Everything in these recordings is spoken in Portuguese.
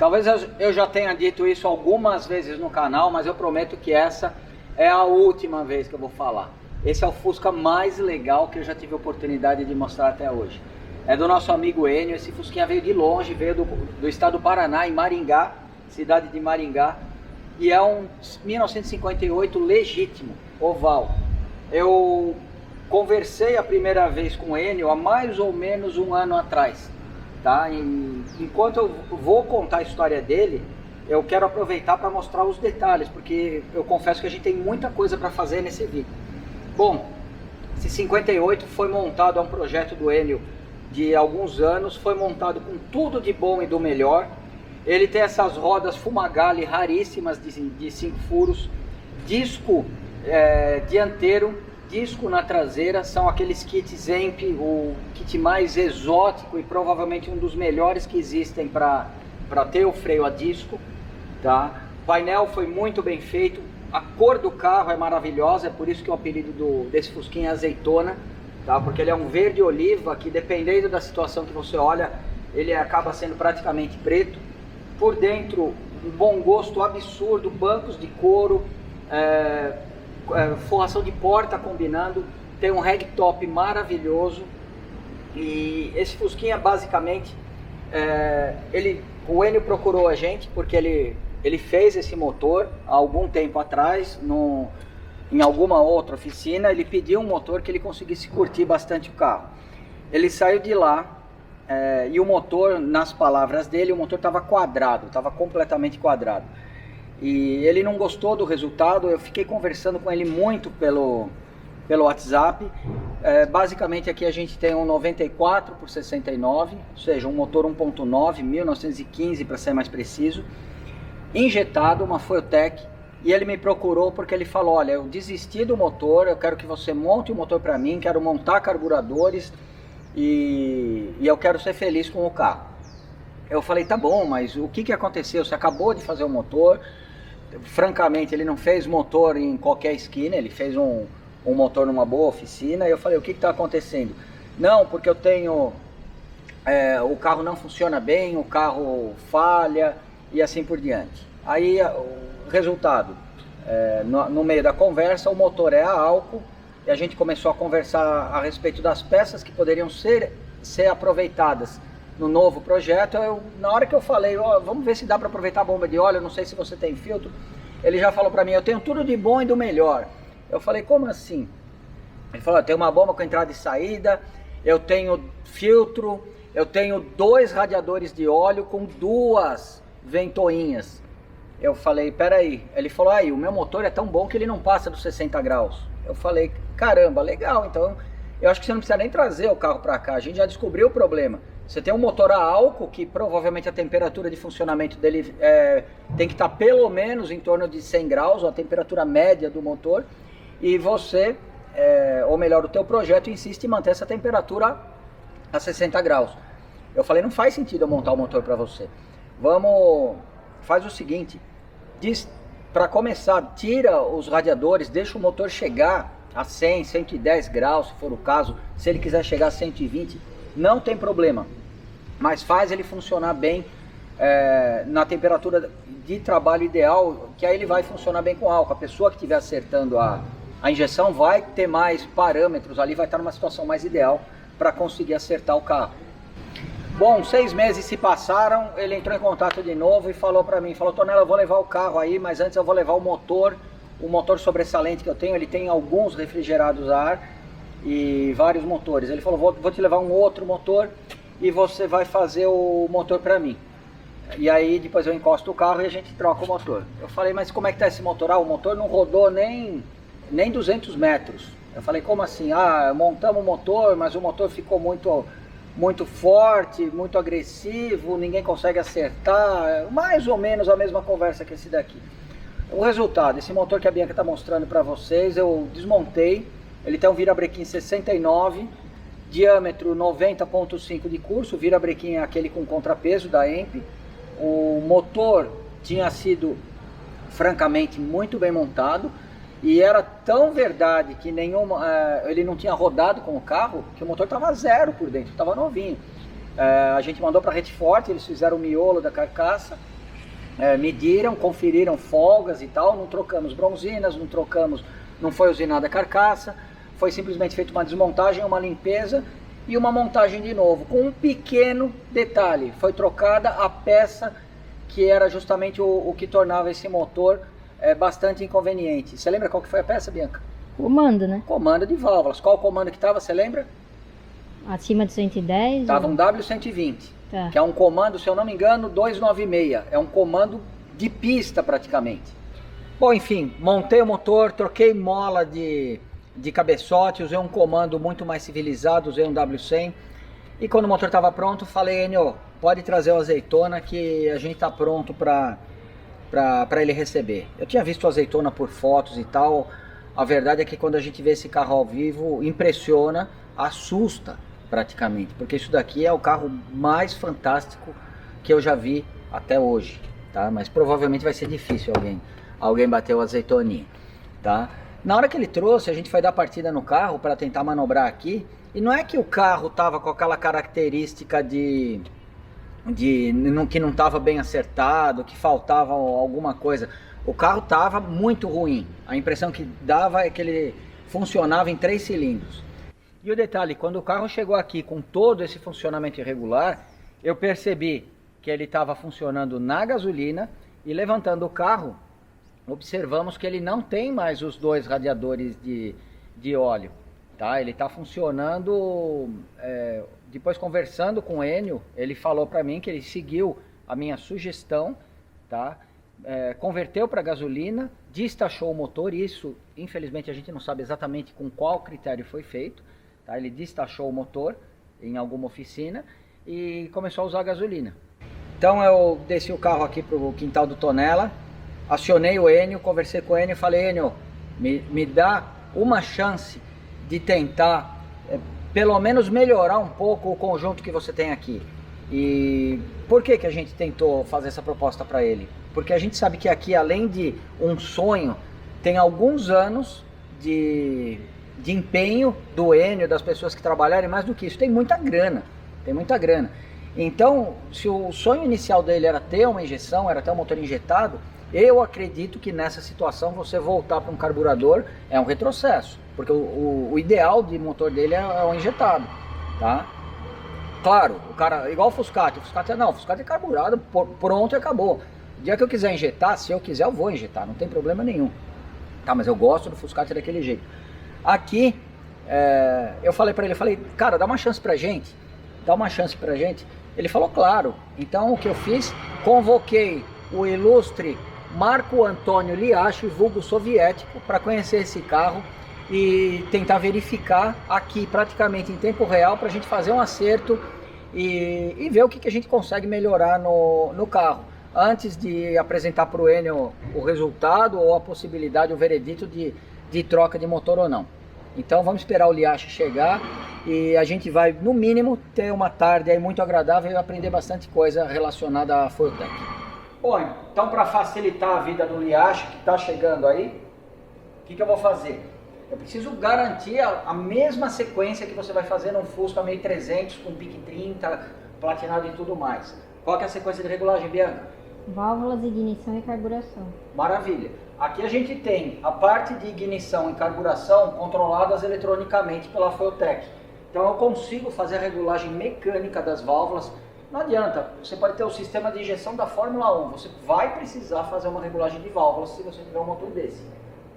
Talvez eu já tenha dito isso algumas vezes no canal, mas eu prometo que essa é a última vez que eu vou falar. Esse é o Fusca mais legal que eu já tive a oportunidade de mostrar até hoje. É do nosso amigo Enio. Esse Fusquinha veio de longe, veio do estado do Paraná, em Maringá, cidade de Maringá. E é um 1958 legítimo, oval. Eu conversei a primeira vez com o Enio há mais ou menos um ano atrás. Tá? Enquanto eu vou contar a história dele, eu quero aproveitar para mostrar os detalhes, porque eu confesso que a gente tem muita coisa para fazer nesse vídeo. Bom, esse 58 foi montado, é um projeto do Enio de alguns anos, foi montado com tudo de bom e do melhor. Ele tem essas rodas Fumagalli raríssimas de 5 furos, disco dianteiro, disco na traseira, são aqueles kits EMP, o kit mais exótico e provavelmente um dos melhores que existem para ter o freio a disco, tá? O painel foi muito bem feito, a cor do carro é maravilhosa, é por isso que o apelido desse Fusquinha é azeitona, tá? Porque ele é um verde oliva que, dependendo da situação que você olha, ele acaba sendo praticamente preto. Por dentro, um bom gosto absurdo, bancos de couro, forração de porta combinando, tem um ragtop maravilhoso. E esse Fusquinha basicamente, o Enio procurou a gente porque ele fez esse motor há algum tempo atrás, em alguma outra oficina. Ele pediu um motor que ele conseguisse curtir bastante o carro. Ele saiu de lá e o motor, nas palavras dele, o motor estava quadrado, estava completamente quadrado. E ele não gostou do resultado. Eu fiquei conversando com ele muito pelo WhatsApp. Basicamente aqui a gente tem um 94 por 69, ou seja, um motor 1.9, 1915 para ser mais preciso, injetado, uma Fueltech. E ele me procurou porque ele falou: olha, eu desisti do motor, eu quero que você monte o motor para mim, quero montar carburadores e eu quero ser feliz com o carro. Eu falei: tá bom, mas o que aconteceu? Você acabou de fazer o motor. Francamente, ele não fez motor em qualquer esquina, ele fez um motor numa boa oficina. E eu falei: o que está acontecendo? Não, porque eu tenho o carro não funciona bem, o carro falha e assim por diante. Aí o resultado, no meio da conversa, o motor é a álcool e a gente começou a conversar a respeito das peças que poderiam ser aproveitadas no novo projeto. Na hora que eu falei: vamos ver se dá para aproveitar a bomba de óleo, não sei se você tem filtro, ele já falou para mim: eu tenho tudo de bom e do melhor. Eu falei: como assim? Ele falou: eu tenho uma bomba com entrada e saída, eu tenho filtro, eu tenho 2 radiadores de óleo com 2 ventoinhas. Eu falei: peraí. Ele falou: o meu motor é tão bom que ele não passa dos 60 graus. Eu falei: caramba, legal, então eu acho que você não precisa nem trazer o carro para cá, a gente já descobriu o problema. Você tem um motor a álcool que provavelmente a temperatura de funcionamento dele tem que estar pelo menos em torno de 100 graus, a temperatura média do motor, e você, ou melhor, o teu projeto insiste em manter essa temperatura a 60 graus. Eu falei: não faz sentido eu montar o motor para você. Faz o seguinte, para começar, tira os radiadores, deixa o motor chegar a 100, 110 graus, se for o caso. Se ele quiser chegar a 120, não tem problema, mas faz ele funcionar bem na temperatura de trabalho ideal, que aí ele vai funcionar bem com álcool. A pessoa que estiver acertando a injeção vai ter mais parâmetros ali, vai estar numa situação mais ideal para conseguir acertar o carro. Bom, 6 meses se passaram, ele entrou em contato de novo e falou para mim, Tonela, eu vou levar o carro aí, mas antes eu vou levar o motor sobressalente que eu tenho. Ele tem alguns refrigerados a ar e vários motores. Ele falou: vou te levar um outro motor e você vai fazer o motor para mim. E aí depois eu encosto o carro e a gente troca o motor. Eu falei: mas como é que tá esse motor? O motor não rodou nem 200 metros. Eu falei: como assim? Montamos o motor, mas o motor ficou muito forte, muito agressivo, ninguém consegue acertar. Mais ou menos a mesma conversa que esse daqui. O resultado, esse motor que a Bianca está mostrando para vocês, eu desmontei. Ele tem um virabrequim 69, diâmetro 90.5 de curso. O virabrequim é aquele com contrapeso da EMP. O motor tinha sido francamente muito bem montado, e era tão verdade que ele não tinha rodado com o carro, que o motor estava zero por dentro, estava novinho. A gente mandou para a Rede Forte, eles fizeram o miolo da carcaça, mediram, conferiram folgas e tal, não trocamos bronzinas, não foi usinada a carcaça, foi simplesmente feita uma desmontagem, uma limpeza e uma montagem de novo, com um pequeno detalhe, foi trocada a peça que era justamente o que tornava esse motor bastante inconveniente. Você lembra qual que foi a peça, Bianca? Comando, né? Comando de válvulas. Qual comando que estava, você lembra? Acima de 110? Estava um W120, tá. Que é um comando, se eu não me engano, 296. É um comando de pista praticamente. Bom, enfim, montei o motor, troquei mola de cabeçote, usei um comando muito mais civilizado, usei um W100. E quando o motor estava pronto, falei, Enio, pode trazer o azeitona que a gente está pronto para ele receber. Eu tinha visto o azeitona por fotos e tal. A verdade é que quando a gente vê esse carro ao vivo, impressiona, assusta praticamente, porque isso daqui é o carro mais fantástico que eu já vi até hoje, tá? Mas provavelmente vai ser difícil alguém bater o azeitoninho, tá? Na hora que ele trouxe, a gente foi dar partida no carro para tentar manobrar aqui, e não é que o carro tava com aquela característica que não estava bem acertado, que faltava alguma coisa. O carro estava muito ruim. A impressão que dava é que ele funcionava em 3 cilindros. E o detalhe, quando o carro chegou aqui com todo esse funcionamento irregular, eu percebi que ele estava funcionando na gasolina e levantando o carro, observamos que ele não tem mais os 2 radiadores de óleo. Tá? Ele está funcionando, depois conversando com o Enio, ele falou para mim que ele seguiu a minha sugestão, tá? Converteu para gasolina, destachou o motor, isso infelizmente a gente não sabe exatamente com qual critério foi feito, tá? Ele destachou o motor em alguma oficina e começou a usar a gasolina. Então eu desci o carro aqui para o quintal do Tonella, acionei o Enio, conversei com o Enio e falei, Enio, me dá uma chance de tentar pelo menos melhorar um pouco o conjunto que você tem aqui. E por que a gente tentou fazer essa proposta para ele? Porque a gente sabe que aqui, além de um sonho, tem alguns anos de empenho do Enio, das pessoas que trabalharam, e mais do que isso, tem muita grana. Então, se o sonho inicial dele era ter uma injeção, era ter um motor injetado, eu acredito que nessa situação você voltar para um carburador é um retrocesso, porque o ideal de motor dele é o injetado, tá? Claro, o cara, igual o Fuscati é carburado, pronto e acabou. O dia que eu quiser injetar, se eu quiser eu vou injetar, não tem problema nenhum. Tá, mas eu gosto do Fuscati daquele jeito. Aqui, eu falei pra ele, cara, dá uma chance pra gente. Ele falou, claro. Então o que eu fiz, convoquei o ilustre Marco Antônio Liacho, vulgo soviético, para conhecer esse carro e tentar verificar aqui praticamente em tempo real para a gente fazer um acerto e ver o que a gente consegue melhorar no carro, antes de apresentar para o Enio o resultado ou a possibilidade, o veredito de troca de motor ou não. Então vamos esperar o Liacho chegar e a gente vai, no mínimo, ter uma tarde aí muito agradável e aprender bastante coisa relacionada à Fueltech. Bom, então para facilitar a vida do Liacho que está chegando aí, o que eu vou fazer? Eu preciso garantir a mesma sequência que você vai fazer num Fusca 1300 com pique 30, platinado e tudo mais. Qual que é a sequência de regulagem, Bianca? Válvulas, ignição e carburação. Maravilha. Aqui a gente tem a parte de ignição e carburação controladas eletronicamente pela Fueltech. Então eu consigo fazer a regulagem mecânica das válvulas. Não adianta, você pode ter o sistema de injeção da Fórmula 1, você vai precisar fazer uma regulagem de válvulas se você tiver um motor desse,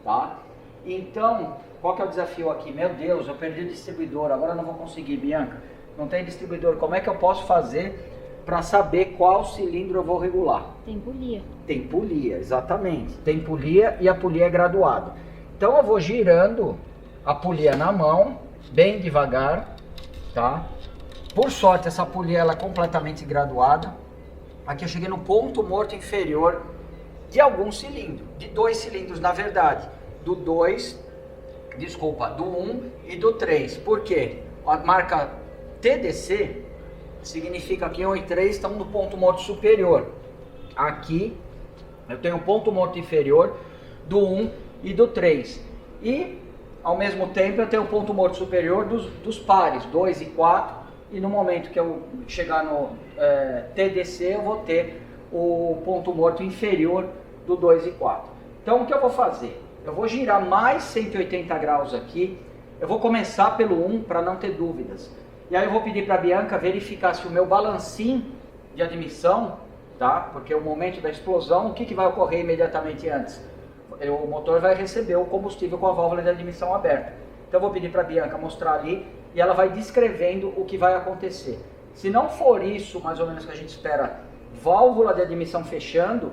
tá? Então, qual que é o desafio aqui? Meu Deus, eu perdi o distribuidor, agora eu não vou conseguir, Bianca. Não tem distribuidor, como é que eu posso fazer para saber qual cilindro eu vou regular? Tem polia. Tem polia, exatamente. Tem polia e a polia é graduada. Então eu vou girando a polia na mão, bem devagar, tá? Por sorte essa polia ela é completamente graduada. Aqui eu cheguei no ponto morto inferior de algum cilindro, de 2 cilindros na verdade. Do 1 e do 3. Por quê? A marca TDC significa que 1 e 3 estão no ponto morto superior. Aqui eu tenho um ponto morto inferior do 1 e do 3. E ao mesmo tempo eu tenho o ponto morto superior dos pares, 2 e 4 e no momento que eu chegar no TDC eu vou ter o ponto morto inferior do 2 e 4. Então o que eu vou fazer? Eu vou girar mais 180 graus aqui, eu vou começar pelo 1 para não ter dúvidas. E aí eu vou pedir para a Bianca verificar se o meu balancim de admissão, tá? Porque o momento da explosão, o que vai ocorrer imediatamente antes? O motor vai receber o combustível com a válvula de admissão aberta. Então eu vou pedir para a Bianca mostrar ali e ela vai descrevendo o que vai acontecer. Se não for isso, mais ou menos que a gente espera, válvula de admissão fechando,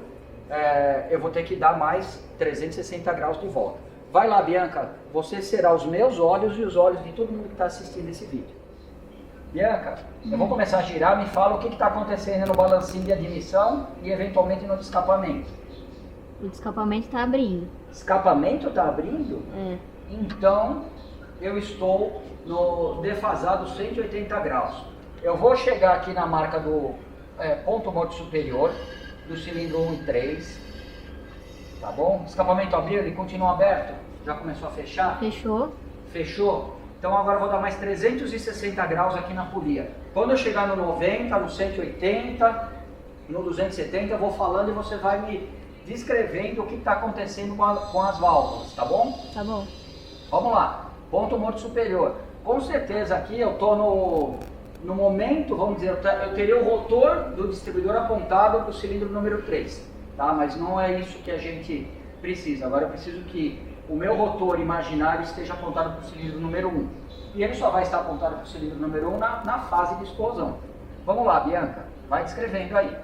eu vou ter que dar mais 360 graus de volta. Vai lá, Bianca, você será os meus olhos e os olhos de todo mundo que está assistindo esse vídeo. Bianca, eu vou começar a girar, me fala o que está acontecendo no balancinho de admissão e eventualmente no escapamento. O escapamento está abrindo. Escapamento está abrindo? É. Então eu estou no defasado 180 graus. Eu vou chegar aqui na marca do ponto morto superior, do cilindro 1 e 3. Tá bom? Escapamento abriu, ele continua aberto? Já começou a fechar? Fechou. Fechou? Então agora eu vou dar mais 360 graus aqui na polia. Quando eu chegar no 90, no 180, no 270, eu vou falando e você vai me descrevendo o que está acontecendo com as válvulas, tá bom? Tá bom. Vamos lá. Ponto morto superior. Com certeza aqui eu estou no momento, vamos dizer, eu teria o rotor do distribuidor apontado para o cilindro número 3. Tá? Mas não é isso que a gente precisa. Agora eu preciso que o meu rotor imaginário esteja apontado para o cilindro número 1. E ele só vai estar apontado para o cilindro número 1 na fase de explosão. Vamos lá, Bianca. Vai descrevendo aí.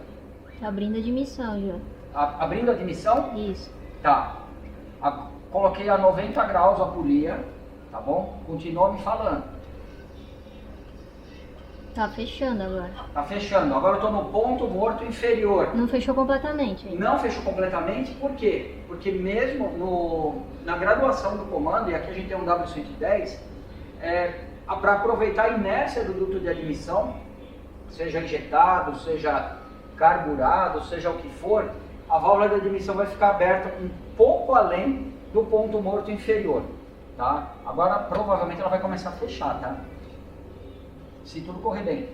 Tá abrindo a admissão já. Abrindo a admissão? Isso. Tá. Coloquei a 90 graus a polia. Tá bom? Continua me falando. Tá fechando agora. Tá fechando. Agora eu estou no ponto morto inferior. Não fechou completamente ainda. Não fechou completamente, por quê? Porque mesmo na graduação do comando, e aqui a gente tem um W110, para aproveitar a inércia do duto de admissão, seja injetado, seja carburado, seja o que for, a válvula de admissão vai ficar aberta um pouco além do ponto morto inferior. Tá? Agora provavelmente ela vai começar a fechar, tá? Se tudo correr bem.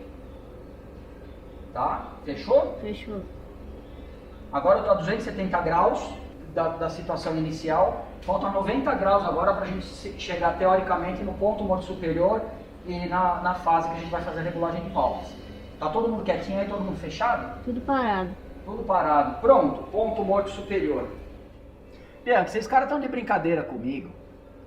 Tá? Fechou? Fechou. Agora eu estou a 270 graus da situação inicial. Falta 90 graus agora para a gente chegar teoricamente no ponto morto superior e na fase que a gente vai fazer a regulagem de palmas. Tá todo mundo quietinho aí, todo mundo fechado? Tudo parado. Tudo parado. Pronto, ponto morto superior. Bianca, vocês caras estão de brincadeira comigo.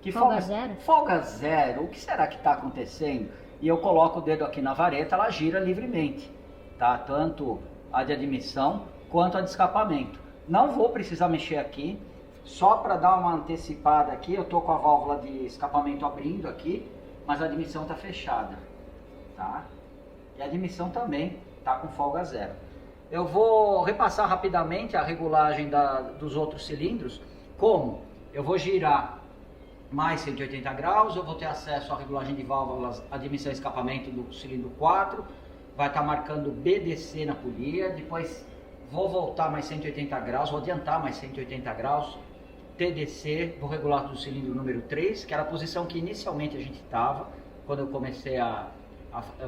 Que Folga zero? Folga zero. O que será que está acontecendo? E eu coloco o dedo aqui na vareta, ela gira livremente, tá? Tanto a de admissão quanto a de escapamento. Não vou precisar mexer aqui, só para dar uma antecipada aqui, eu tô com a válvula de escapamento abrindo aqui, mas a admissão está fechada, tá? E a admissão também tá com folga zero. Eu vou repassar rapidamente a regulagem dos outros cilindros. Como? Eu vou girar mais 180 graus, eu vou ter acesso à regulagem de válvulas, admissão e escapamento do cilindro 4, vai estar marcando BDC na polia, depois vou voltar mais 180 graus, vou adiantar mais 180 graus, TDC, vou regular do cilindro número 3, que era a posição que inicialmente a gente estava, quando eu comecei a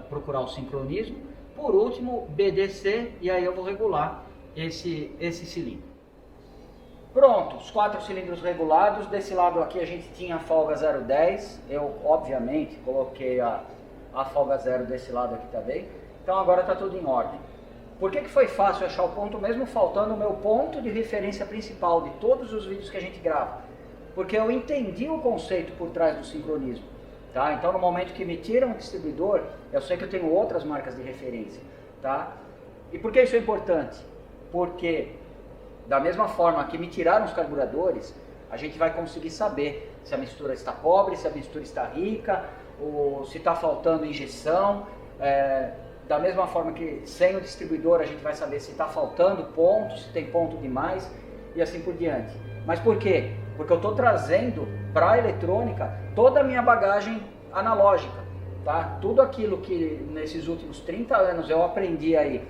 procurar o sincronismo. Por último, BDC, e aí eu vou regular esse cilindro. Pronto, os 4 cilindros regulados. Desse lado aqui a gente tinha a folga 010. Eu, obviamente, coloquei a folga zero desse lado aqui também. Então agora está tudo em ordem. Por que foi fácil achar o ponto, mesmo faltando o meu ponto de referência principal de todos os vídeos que a gente grava? Porque eu entendi o conceito por trás do sincronismo. Tá? Então no momento que me tiram o distribuidor, eu sei que eu tenho outras marcas de referência. Tá? E por que isso é importante? Porque da mesma forma que me tiraram os carburadores, a gente vai conseguir saber se a mistura está pobre, se a mistura está rica, ou se está faltando injeção. Da mesma forma que sem o distribuidor a gente vai saber se está faltando ponto, se tem ponto demais e assim por diante. Mas por quê? Porque eu estou trazendo para a eletrônica toda a minha bagagem analógica. Tá? Tudo aquilo que nesses últimos 30 anos eu aprendi aí,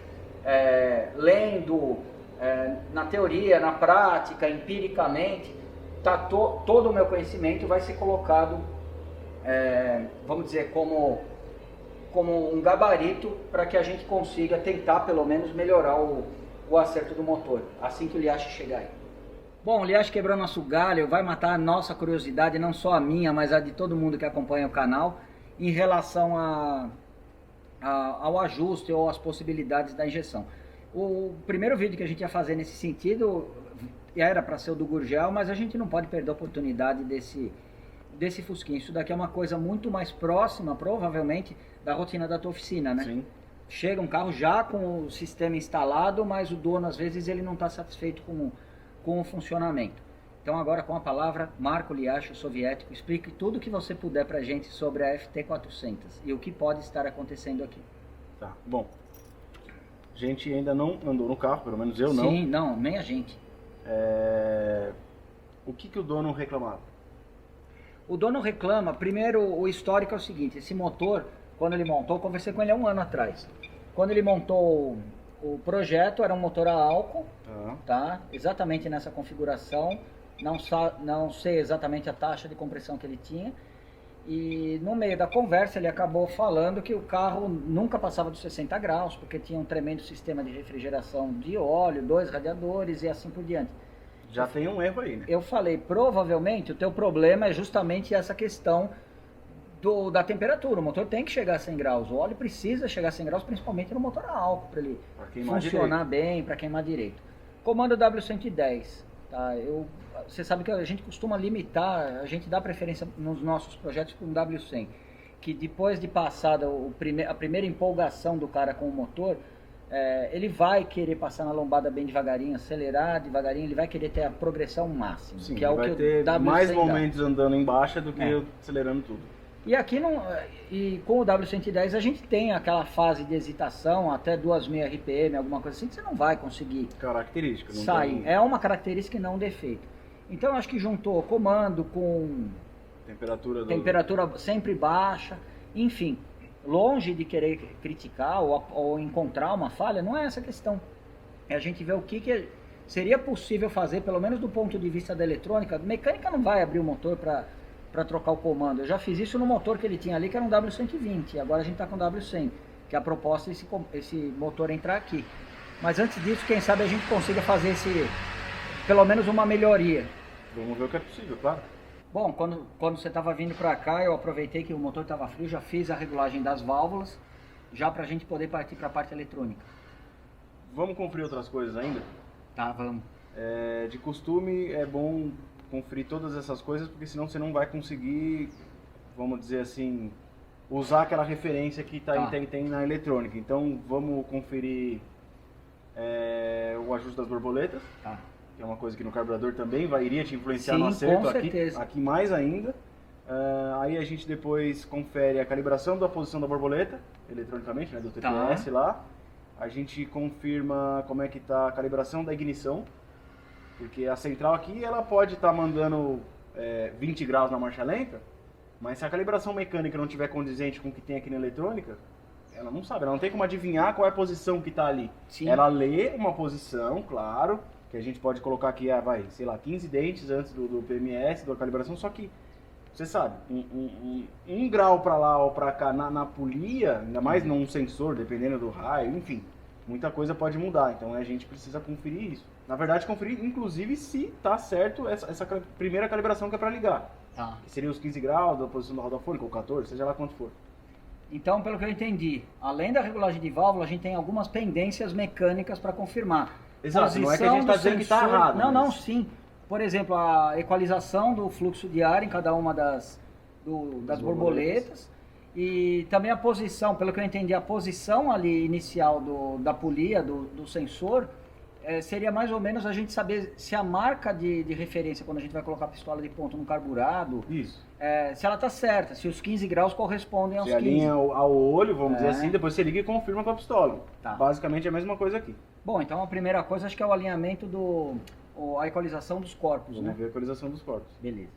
lendo, na teoria, na prática, empiricamente, todo o meu conhecimento vai ser colocado, vamos dizer, como como um gabarito para que a gente consiga tentar pelo menos melhorar o acerto do motor, assim que o Liache chegar aí. Bom, o Liache quebrou nosso galho, vai matar a nossa curiosidade, não só a minha, mas a de todo mundo que acompanha o canal, em relação ao ajuste ou às possibilidades da injeção. O primeiro vídeo que a gente ia fazer nesse sentido era para ser o do Gurgel, mas a gente não pode perder a oportunidade desse Fusquinha. Isso daqui é uma coisa muito mais próxima, provavelmente, da rotina da tua oficina, né? Sim. Chega um carro já com o sistema instalado, mas o dono, às vezes, ele não está satisfeito com o funcionamento. Então, agora, com a palavra, Marco Liache, o soviético, explique tudo o que você puder para a gente sobre a FT400 e o que pode estar acontecendo aqui. Tá, bom. A gente ainda não andou no carro, pelo menos eu não. Sim, não, nem a gente. O que o dono reclamava? O dono reclama, primeiro o histórico é o seguinte, esse motor, quando ele montou, eu conversei com ele há um ano atrás. Quando ele montou o projeto, era um motor a álcool, tá? Exatamente nessa configuração, não sei exatamente a taxa de compressão que ele tinha. E no meio da conversa ele acabou falando que o carro nunca passava dos 60 graus, porque tinha um tremendo sistema de refrigeração de óleo, 2 radiadores e assim por diante. Já tem um erro aí, né? Eu falei, provavelmente o teu problema é justamente essa questão da temperatura. O motor tem que chegar a 100 graus, o óleo precisa chegar a 100 graus, principalmente no motor a álcool, para ele funcionar bem, para queimar direito. Comando W110, tá? Você sabe que a gente costuma limitar, a gente dá preferência nos nossos projetos com um W100, que depois de passada a primeira empolgação do cara com o motor, ele vai querer passar na lombada bem devagarinho, acelerar devagarinho, ele vai querer ter a progressão máxima. Sim, que é o vai que ter o W100 mais dá. momentos andando em baixa do que acelerando tudo. E aqui com o W110 a gente tem aquela fase de hesitação até 2.000 RPM, alguma coisa assim, que você não vai conseguir característica, não sair. tem... É uma característica e não um defeito. Então eu acho que juntou comando com temperatura sempre baixa, enfim, longe de querer criticar ou encontrar uma falha, não é essa a questão. É a gente ver o que seria possível fazer, pelo menos do ponto de vista da eletrônica. A mecânica não vai abrir o motor para trocar o comando. Eu já fiz isso no motor que ele tinha ali, que era um W120, agora a gente está com o W100, que a proposta é esse motor entrar aqui. Mas antes disso, quem sabe a gente consiga fazer pelo menos uma melhoria. Vamos ver o que é possível, claro. Bom, quando você estava vindo para cá, eu aproveitei que o motor estava frio, já fiz a regulagem das válvulas, já para a gente poder partir para a parte eletrônica. Vamos conferir outras coisas ainda? Tá, vamos. De costume é bom conferir todas essas coisas, porque senão você não vai conseguir, vamos dizer assim, usar aquela referência que tem na eletrônica. Então vamos conferir o ajuste das borboletas. Tá. Que é uma coisa que no carburador também iria te influenciar no acerto, aqui mais ainda. Aí a gente depois confere a calibração da posição da borboleta, eletronicamente, né, do TPS lá. A gente confirma como é que está a calibração da ignição, porque a central aqui ela pode estar mandando 20 graus na marcha lenta, mas se a calibração mecânica não estiver condizente com o que tem aqui na eletrônica, ela não sabe, ela não tem como adivinhar qual é a posição que está ali. Sim. Ela lê uma posição, claro, que a gente pode colocar aqui, 15 dentes antes do PMS, da calibração, só que, você sabe, um grau para lá ou para cá na polia, ainda mais num sensor, dependendo do raio, enfim, muita coisa pode mudar, então a gente precisa conferir isso. Na verdade, conferir, inclusive, se está certo essa primeira calibração que é para ligar, que seria os 15 graus da posição da roda fônica, ou 14, seja lá quanto for. Então, pelo que eu entendi, além da regulagem de válvula, a gente tem algumas pendências mecânicas para confirmar. Exato, não é que a gente está dizendo que está errado. Não, sim. Por exemplo, a equalização do fluxo de ar em cada uma das borboletas. E também a posição, pelo que eu entendi, a posição ali inicial da polia, do sensor, seria mais ou menos a gente saber se a marca de referência, quando a gente vai colocar a pistola de ponto no carburado, se ela está certa, se os 15 graus correspondem aos 15. Se alinha ao olho, vamos dizer assim, depois você liga e confirma com a pistola. Tá. Basicamente é a mesma coisa aqui. Bom, então a primeira coisa acho que é o alinhamento a equalização dos corpos, Vamos ver a equalização dos corpos. Beleza.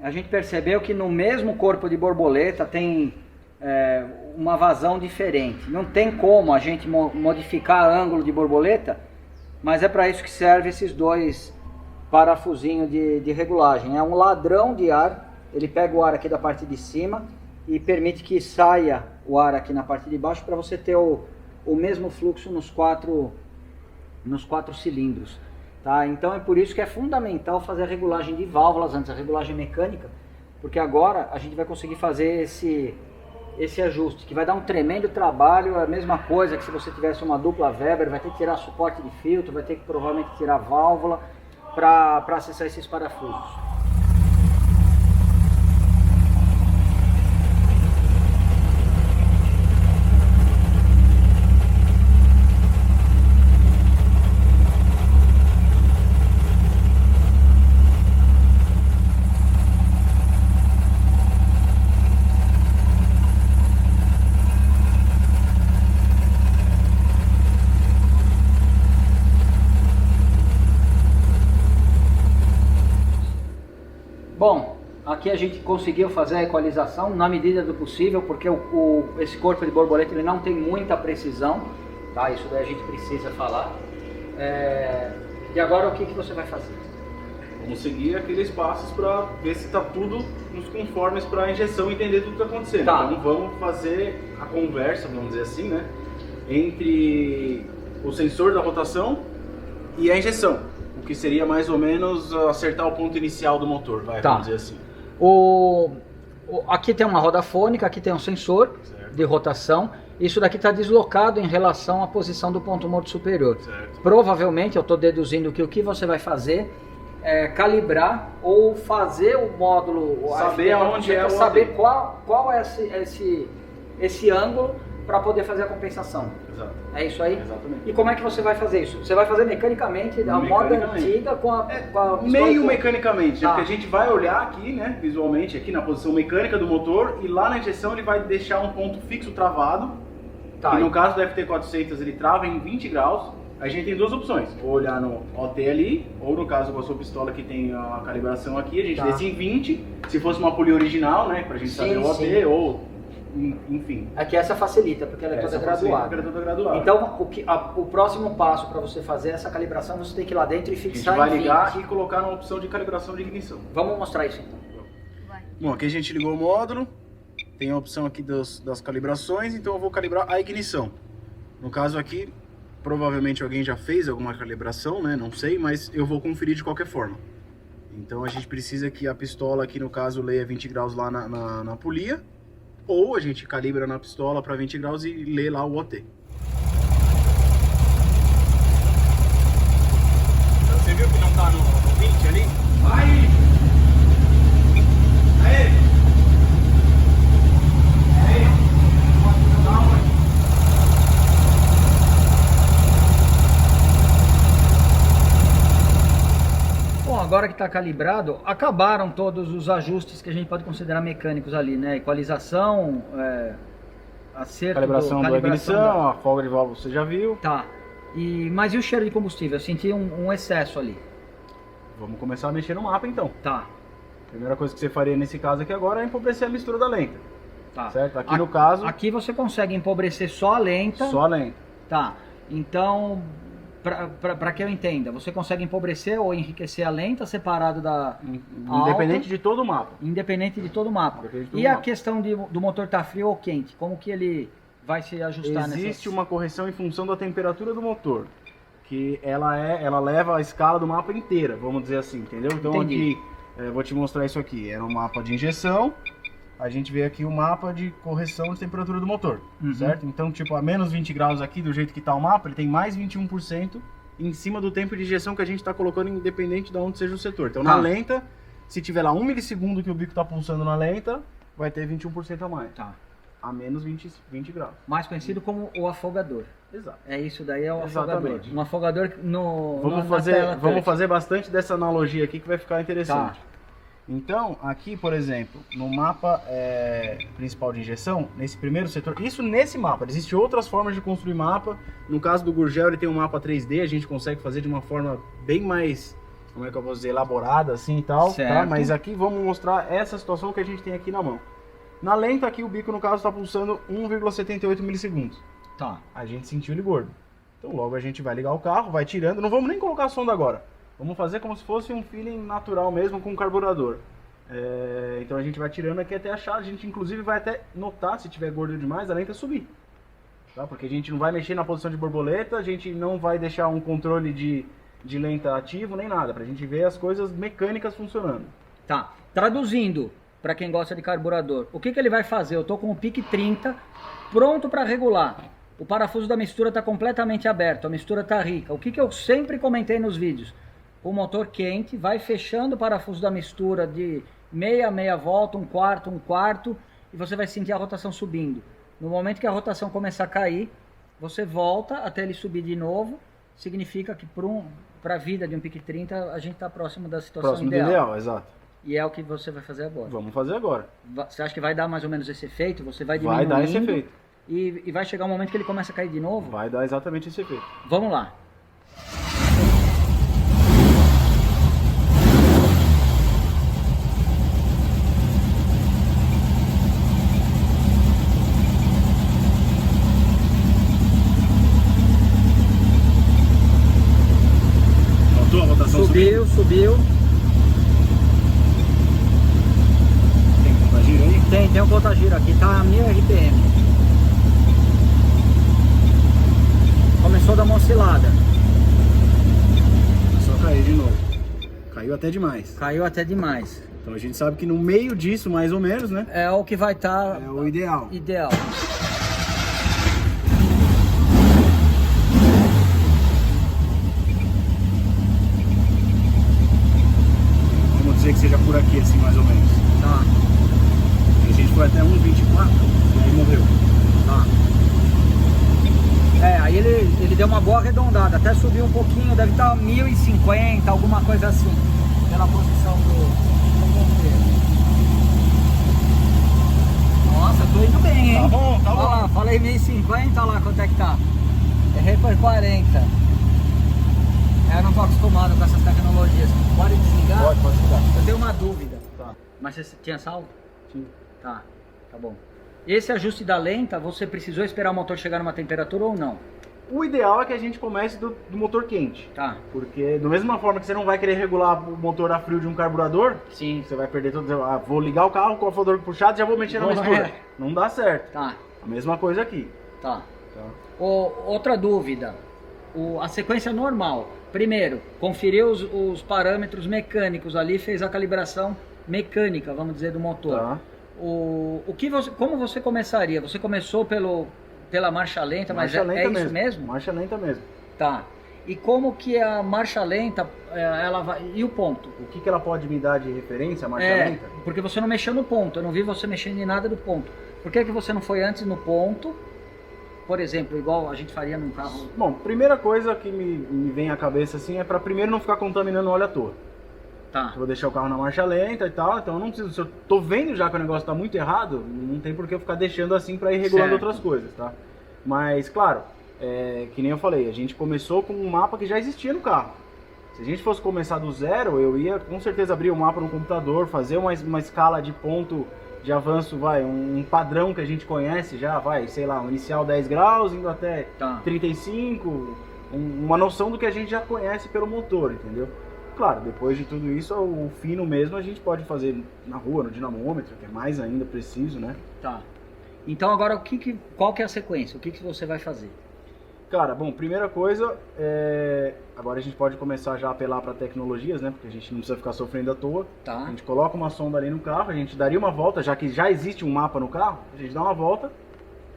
a gente percebeu que no mesmo corpo de borboleta tem uma vazão diferente. Não tem como a gente modificar ângulo de borboleta, mas é para isso que serve esses dois parafusinhos de regulagem. É um ladrão de ar, ele pega o ar aqui da parte de cima e permite que saia o ar aqui na parte de baixo para você ter o mesmo fluxo nos quatro cilindros. Tá? Então é por isso que é fundamental fazer a regulagem de válvulas antes, a regulagem mecânica, porque agora a gente vai conseguir fazer esse ajuste, que vai dar um tremendo trabalho. É a mesma coisa que se você tivesse uma dupla Weber, vai ter que tirar suporte de filtro, vai ter que provavelmente tirar válvula para acessar esses parafusos. Bom, aqui a gente conseguiu fazer a equalização na medida do possível, porque esse corpo de borboleta ele não tem muita precisão, tá? Isso daí a gente precisa falar. E agora o que você vai fazer? Vamos seguir aqueles passos para ver se está tudo nos conformes para a injeção e entender tudo que está acontecendo. Tá. Então vamos fazer a conversa, vamos dizer assim, né? Entre o sensor da rotação e a injeção. O que seria mais ou menos acertar o ponto inicial do motor, vamos dizer assim. Aqui tem uma roda fônica, aqui tem um sensor de rotação. Isso daqui está deslocado em relação à posição do ponto morto superior. Certo. Provavelmente eu estou deduzindo que o que você vai fazer é calibrar ou fazer o módulo, saber aonde é o saber qual é esse ângulo para poder fazer a compensação. Exato. É isso aí? Exatamente. E como é que você vai fazer isso? Você vai fazer mecanicamente, a moda antiga com a meio mecanicamente, Tá. porque a gente vai olhar aqui, né, visualmente, aqui na posição mecânica do motor, e lá na injeção ele vai deixar um ponto fixo travado, Tá. e no caso do FT400 ele trava em 20 graus. A gente tem duas opções, ou olhar no OT ali, ou no caso com a sua pistola que tem a calibração aqui, a gente Tá. desce em 20, se fosse uma polia original, né, pra gente saber o OT, sim. ou enfim. Aqui essa facilita, porque ela é toda graduada. Então, o próximo passo para você fazer essa calibração, você tem que ir lá dentro e A gente fixar vai em ligar 20. e colocar na opção de calibração de ignição. Vamos mostrar isso então. Vai. Bom, aqui a gente ligou o módulo, tem a opção aqui das calibrações, então eu vou calibrar a ignição. No caso aqui, provavelmente alguém já fez alguma calibração, né? Não sei, mas eu vou conferir de qualquer forma. Então a gente precisa que a pistola aqui, no caso, leia 20 graus lá na polia, ou a gente calibra na pistola para 20 graus e lê lá o OT. Então, você viu que não tá no 20 ali? Vai! Aê! Bom, agora que está calibrado, acabaram todos os ajustes que a gente pode considerar mecânicos ali, né? Equalização, acerto, Calibração da ignição, a folga de válvula você já viu. Tá. Mas e o cheiro de combustível? Eu senti um excesso ali. Vamos começar a mexer no mapa então. Tá. Primeira coisa que você faria nesse caso aqui agora é empobrecer a mistura da lenta. Tá. Certo? Aqui no caso, Aqui você consegue empobrecer só a lenta. só a lenta. Tá. Então, para que eu entenda, você consegue empobrecer ou enriquecer a lenta separado da Independente alta, de todo o mapa. independente de todo o mapa. Independente de todo E o a mapa. questão do motor estar frio ou quente, como que ele vai se ajustar Existe uma correção em função da temperatura do motor, que ela leva a escala do mapa inteira, vamos dizer assim, entendeu? Então Entendi. aqui, vou te mostrar isso aqui, era um mapa de injeção, a gente vê aqui o mapa de correção de temperatura do motor, Uhum. certo? Então, tipo, a menos 20 graus aqui, do jeito que está o mapa, ele tem mais 21% em cima do tempo de injeção que a gente está colocando, independente de onde seja o setor. Então, na Tá. lenta, se tiver lá 1 milissegundo que o bico está pulsando na lenta, vai ter 21% a mais. Tá. A menos 20 graus. Mais conhecido como o afogador. Exato. É isso daí, é o Exatamente. afogador. Um afogador Vamos fazer bastante dessa analogia aqui que vai ficar interessante. Tá. Então, aqui, por exemplo, no mapa principal de injeção, nesse primeiro setor, isso nesse mapa, existem outras formas de construir mapa. No caso do Gurgel, ele tem um mapa 3D, a gente consegue fazer de uma forma bem mais como é que eu posso dizer, elaborada assim e tal, Certo. tá? Mas aqui vamos mostrar essa situação que a gente tem aqui na mão. Na lenta aqui o bico no caso está pulsando 1,78 milissegundos. Tá. A gente sentiu ele gordo. Então logo a gente vai ligar o carro, vai tirando, não vamos nem colocar a sonda agora. Vamos fazer como se fosse um feeling natural mesmo com o carburador. Então a gente vai tirando aqui até achar, a gente inclusive vai até notar se tiver gordo demais, a lenta subir. Tá? Porque a gente não vai mexer na posição de borboleta, a gente não vai deixar um controle de lenta ativo nem nada, pra gente ver as coisas mecânicas funcionando. Tá. Traduzindo, para quem gosta de carburador, o que ele vai fazer? Eu tô com o PIC 30 pronto para regular. O parafuso da mistura está completamente aberto, a mistura está rica. O que eu sempre comentei nos vídeos? O motor quente vai fechando o parafuso da mistura de meia volta, um quarto, e você vai sentir a rotação subindo. No momento que a rotação começar a cair, você volta até ele subir de novo, significa que para a vida de um PIC 30 a gente está próximo da situação Próximo ideal. do ideal, exato. E é o que você vai fazer agora. Vamos fazer agora. Você acha que vai dar mais ou menos esse efeito? Você vai diminuindo Vai dar esse efeito. E vai chegar um momento que ele começa a cair de novo? Vai dar exatamente esse efeito. Vamos lá. Notou a rotação subindo? Subiu. Tem contagiro aí? Tem um contagiro aqui, tá a 1000 RPM. Começou a dar uma oscilada. Só cair de novo. Caiu até demais. Caiu até demais. Então a gente sabe que no meio disso, mais ou menos, né? É o que vai estar É o ideal. ideal. Vamos dizer que seja por aqui, assim, mais ou menos. Tá, A gente foi até 1,24 e aí morreu. tá. Aí ele deu uma boa arredondada, até subiu um pouquinho, deve estar 1050, alguma coisa assim, pela posição do ponteiro. Nossa, tô indo bem, hein? Tá bom, tá bom. Olha lá, falei 1050, olha lá quanto é que tá. Errei por 40. Eu não tô acostumado com essas tecnologias. Pode desligar? Pode desligar. Eu tenho uma dúvida. Tá. Mas você tinha salvo? Sim. Tá bom. Esse ajuste da lenta, você precisou esperar o motor chegar numa temperatura ou não? O ideal é que a gente comece do motor quente. Tá. Porque da mesma forma que você não vai querer regular o motor a frio de um carburador, Sim. você vai perder todo. Vou ligar o carro com o cofador puxado e já vou mexer na mistura. Não dá certo. Tá. A mesma coisa aqui. Tá. Tá. Outra dúvida. A sequência normal. Primeiro, conferiu os parâmetros mecânicos ali, fez a calibração mecânica, vamos dizer, do motor. Tá. Como você começaria? Você começou pela marcha lenta, mas Marcha lenta é isso mesmo? Marcha lenta mesmo. Tá. E como que a marcha lenta, ela vai... E o ponto? O que ela pode me dar de referência, a marcha lenta? Porque você não mexeu no ponto. Eu não vi você mexendo em nada do ponto. Por que você não foi antes no ponto? Por exemplo, igual a gente faria num carro... Bom, primeira coisa que me vem à cabeça assim é para primeiro não ficar contaminando o óleo à toa. Tá. Eu vou deixar o carro na marcha lenta e tal, então eu não preciso. Se eu tô vendo já que o negócio tá muito errado, não tem por que eu ficar deixando assim para ir regulando Certo. outras coisas, tá? Mas, claro, que nem eu falei, a gente começou com um mapa que já existia no carro. Se a gente fosse começar do zero, eu ia com certeza abrir o mapa no computador, fazer uma escala de ponto de avanço, um padrão que a gente conhece já, sei lá, um inicial 10 graus, indo até 35, uma noção do que a gente já conhece pelo motor, entendeu? Claro, depois de tudo isso, o fino mesmo a gente pode fazer na rua, no dinamômetro, que é mais ainda preciso, né? Tá. Então agora qual que é a sequência? O que você vai fazer? Cara, bom, primeira coisa, agora a gente pode começar já a apelar para tecnologias, né? Porque a gente não precisa ficar sofrendo à toa. Tá. A gente coloca uma sonda ali no carro, a gente daria uma volta, já que já existe um mapa no carro, a gente dá uma volta,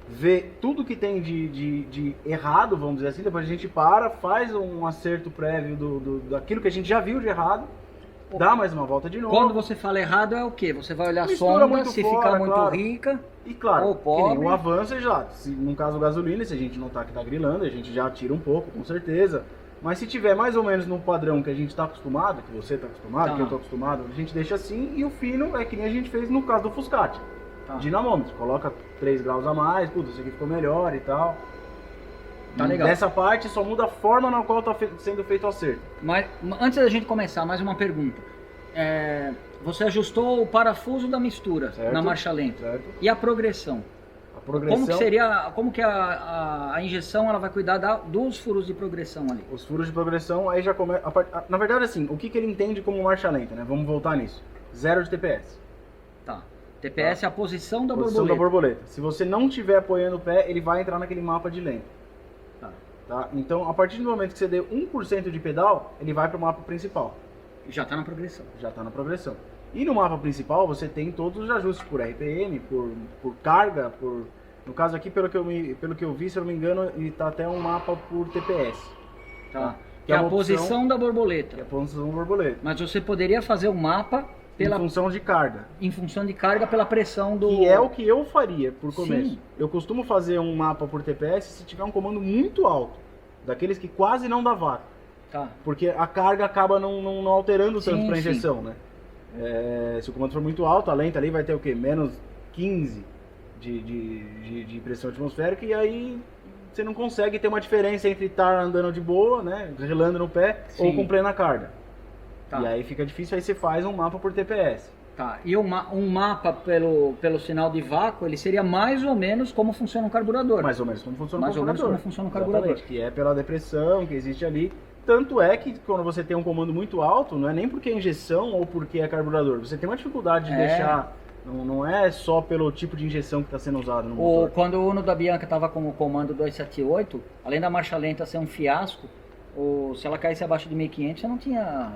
vê tudo que tem de errado, vamos dizer assim, depois a gente faz um acerto prévio daquilo que a gente já viu de errado, dá mais uma volta de novo. Quando você fala errado é o quê? Você vai olhar a Mistura sonda, muito se fora, ficar muito claro. rica, E claro, ou que pobre. nem o avanço é já, se, no caso gasolina, se a gente não tá grilando, a gente já tira um pouco, com certeza. Mas se tiver mais ou menos no padrão que a gente tá acostumado, que você tá acostumado, que eu tô acostumado, a gente deixa assim, e o fino é que nem a gente fez no caso do Fuscati. Dinamômetro, coloca 3 graus a mais, putz, isso aqui ficou melhor e tal. Tá legal. Dessa parte só muda a forma na qual está sendo feito o acerto. Mas antes da gente começar, mais uma pergunta. Você ajustou o parafuso da mistura Certo. na marcha lenta. Certo. E a progressão? A progressão... Como que a injeção ela vai cuidar dos furos de progressão ali? Os furos de progressão, aí já começa... Na verdade, assim, o que ele entende como marcha lenta, né? Vamos voltar nisso. 0 de TPS. Tá. TPS é a posição da Posição borboleta. da borboleta. Se você não estiver apoiando o pé, ele vai entrar naquele mapa de lenta. Tá? Então, a partir do momento que você deu 1% de pedal, ele vai para o mapa principal. Já está na progressão. Já está na progressão. E no mapa principal, você tem todos os ajustes por RPM, por carga, No caso aqui, pelo que eu vi, se eu não me engano, ele está até um mapa por TPS. Tá. Que é a posição da borboleta. Que é a posição da borboleta. Mas você poderia fazer um mapa Em função de carga. Em função de carga pela pressão do... Que é o que eu faria por começo. Sim. Eu costumo fazer um mapa por TPS se tiver um comando muito alto. Daqueles que quase não dá vácuo. Tá. Porque a carga acaba não alterando tanto para injeção, né? Se o comando for muito alto, a lenta ali vai ter o quê? Menos 15 de pressão atmosférica, e aí você não consegue ter uma diferença entre estar andando de boa, né? Relando no pé, ou com plena carga. Tá. E aí fica difícil, aí você faz um mapa por TPS. Tá. E um mapa pelo sinal de vácuo, ele seria mais ou menos como funciona um carburador. Mais ou menos como funciona mais um carburador. ou menos como funciona um carburador. Exatamente, que é pela depressão que existe ali. Tanto é que quando você tem um comando muito alto, não é nem porque é injeção ou porque é carburador. Você tem uma dificuldade de deixar... Não é só pelo tipo de injeção que está sendo usado no motor. Quando o Uno da Bianca estava com o comando 278, além da marcha lenta ser um fiasco, se ela caísse abaixo de 1500, você não tinha,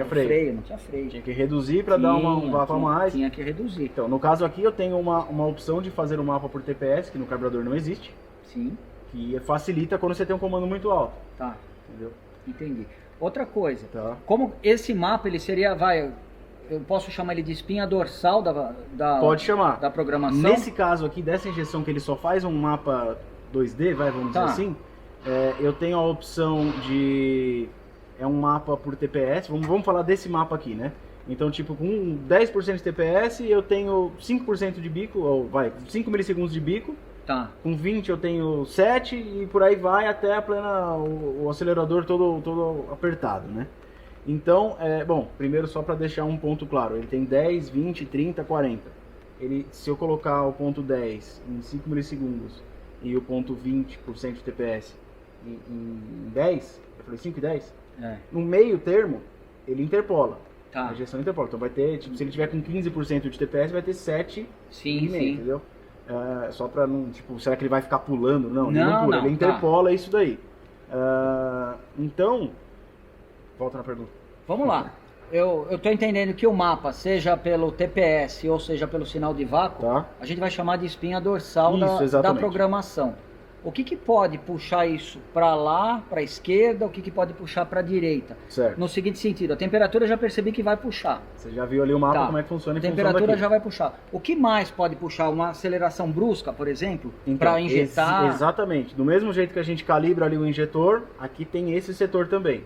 freio. Não tinha freio. Tinha que reduzir para dar um vácuo a mais. Tinha que reduzir. Então, no caso aqui, eu tenho uma opção de fazer um mapa por TPS, que no carburador não existe. Sim. Que facilita quando você tem um comando muito alto. Tá. Entendeu? Entendi. Outra coisa, tá. Como esse mapa ele seria, eu posso chamar ele de espinha dorsal Pode chamar. Da programação? Nesse caso aqui, dessa injeção que ele só faz um mapa 2D, vamos dizer assim, eu tenho a opção de... É um mapa por TPS, vamos falar desse mapa aqui, né? Então, tipo, com 10% de TPS, eu tenho 5% de bico, 5 milissegundos de bico. Tá. Com 20 eu tenho 7 e por aí vai até a plena, o acelerador todo apertado, né? Então, bom, primeiro só para deixar um ponto claro, ele tem 10, 20, 30, 40. Se eu colocar o ponto 10 em 5 milissegundos e o ponto 20% de TPS em 10, eu falei 5 e 10? No meio termo, ele interpola. Tá. A injeção interpola. Então vai ter, tipo, se ele tiver com 15% de TPS, vai ter 7 e meio, entendeu? Só pra não, tipo, será que ele vai ficar pulando? Não, ele não pula, ele interpola isso daí. Então, volta na pergunta. Vamos lá. Eu tô entendendo que o mapa, seja pelo TPS ou seja pelo sinal de vácuo, a gente vai chamar de espinha dorsal da programação. O que pode puxar isso para lá, para a esquerda, o que pode puxar para a direita? Certo. No seguinte sentido, a temperatura eu já percebi que vai puxar. Você já viu ali o mapa, como é que funciona? A temperatura já vai puxar. O que mais pode puxar? Uma aceleração brusca, por exemplo, então, para injetar? Exatamente. Do mesmo jeito que a gente calibra ali o injetor, aqui tem esse setor também,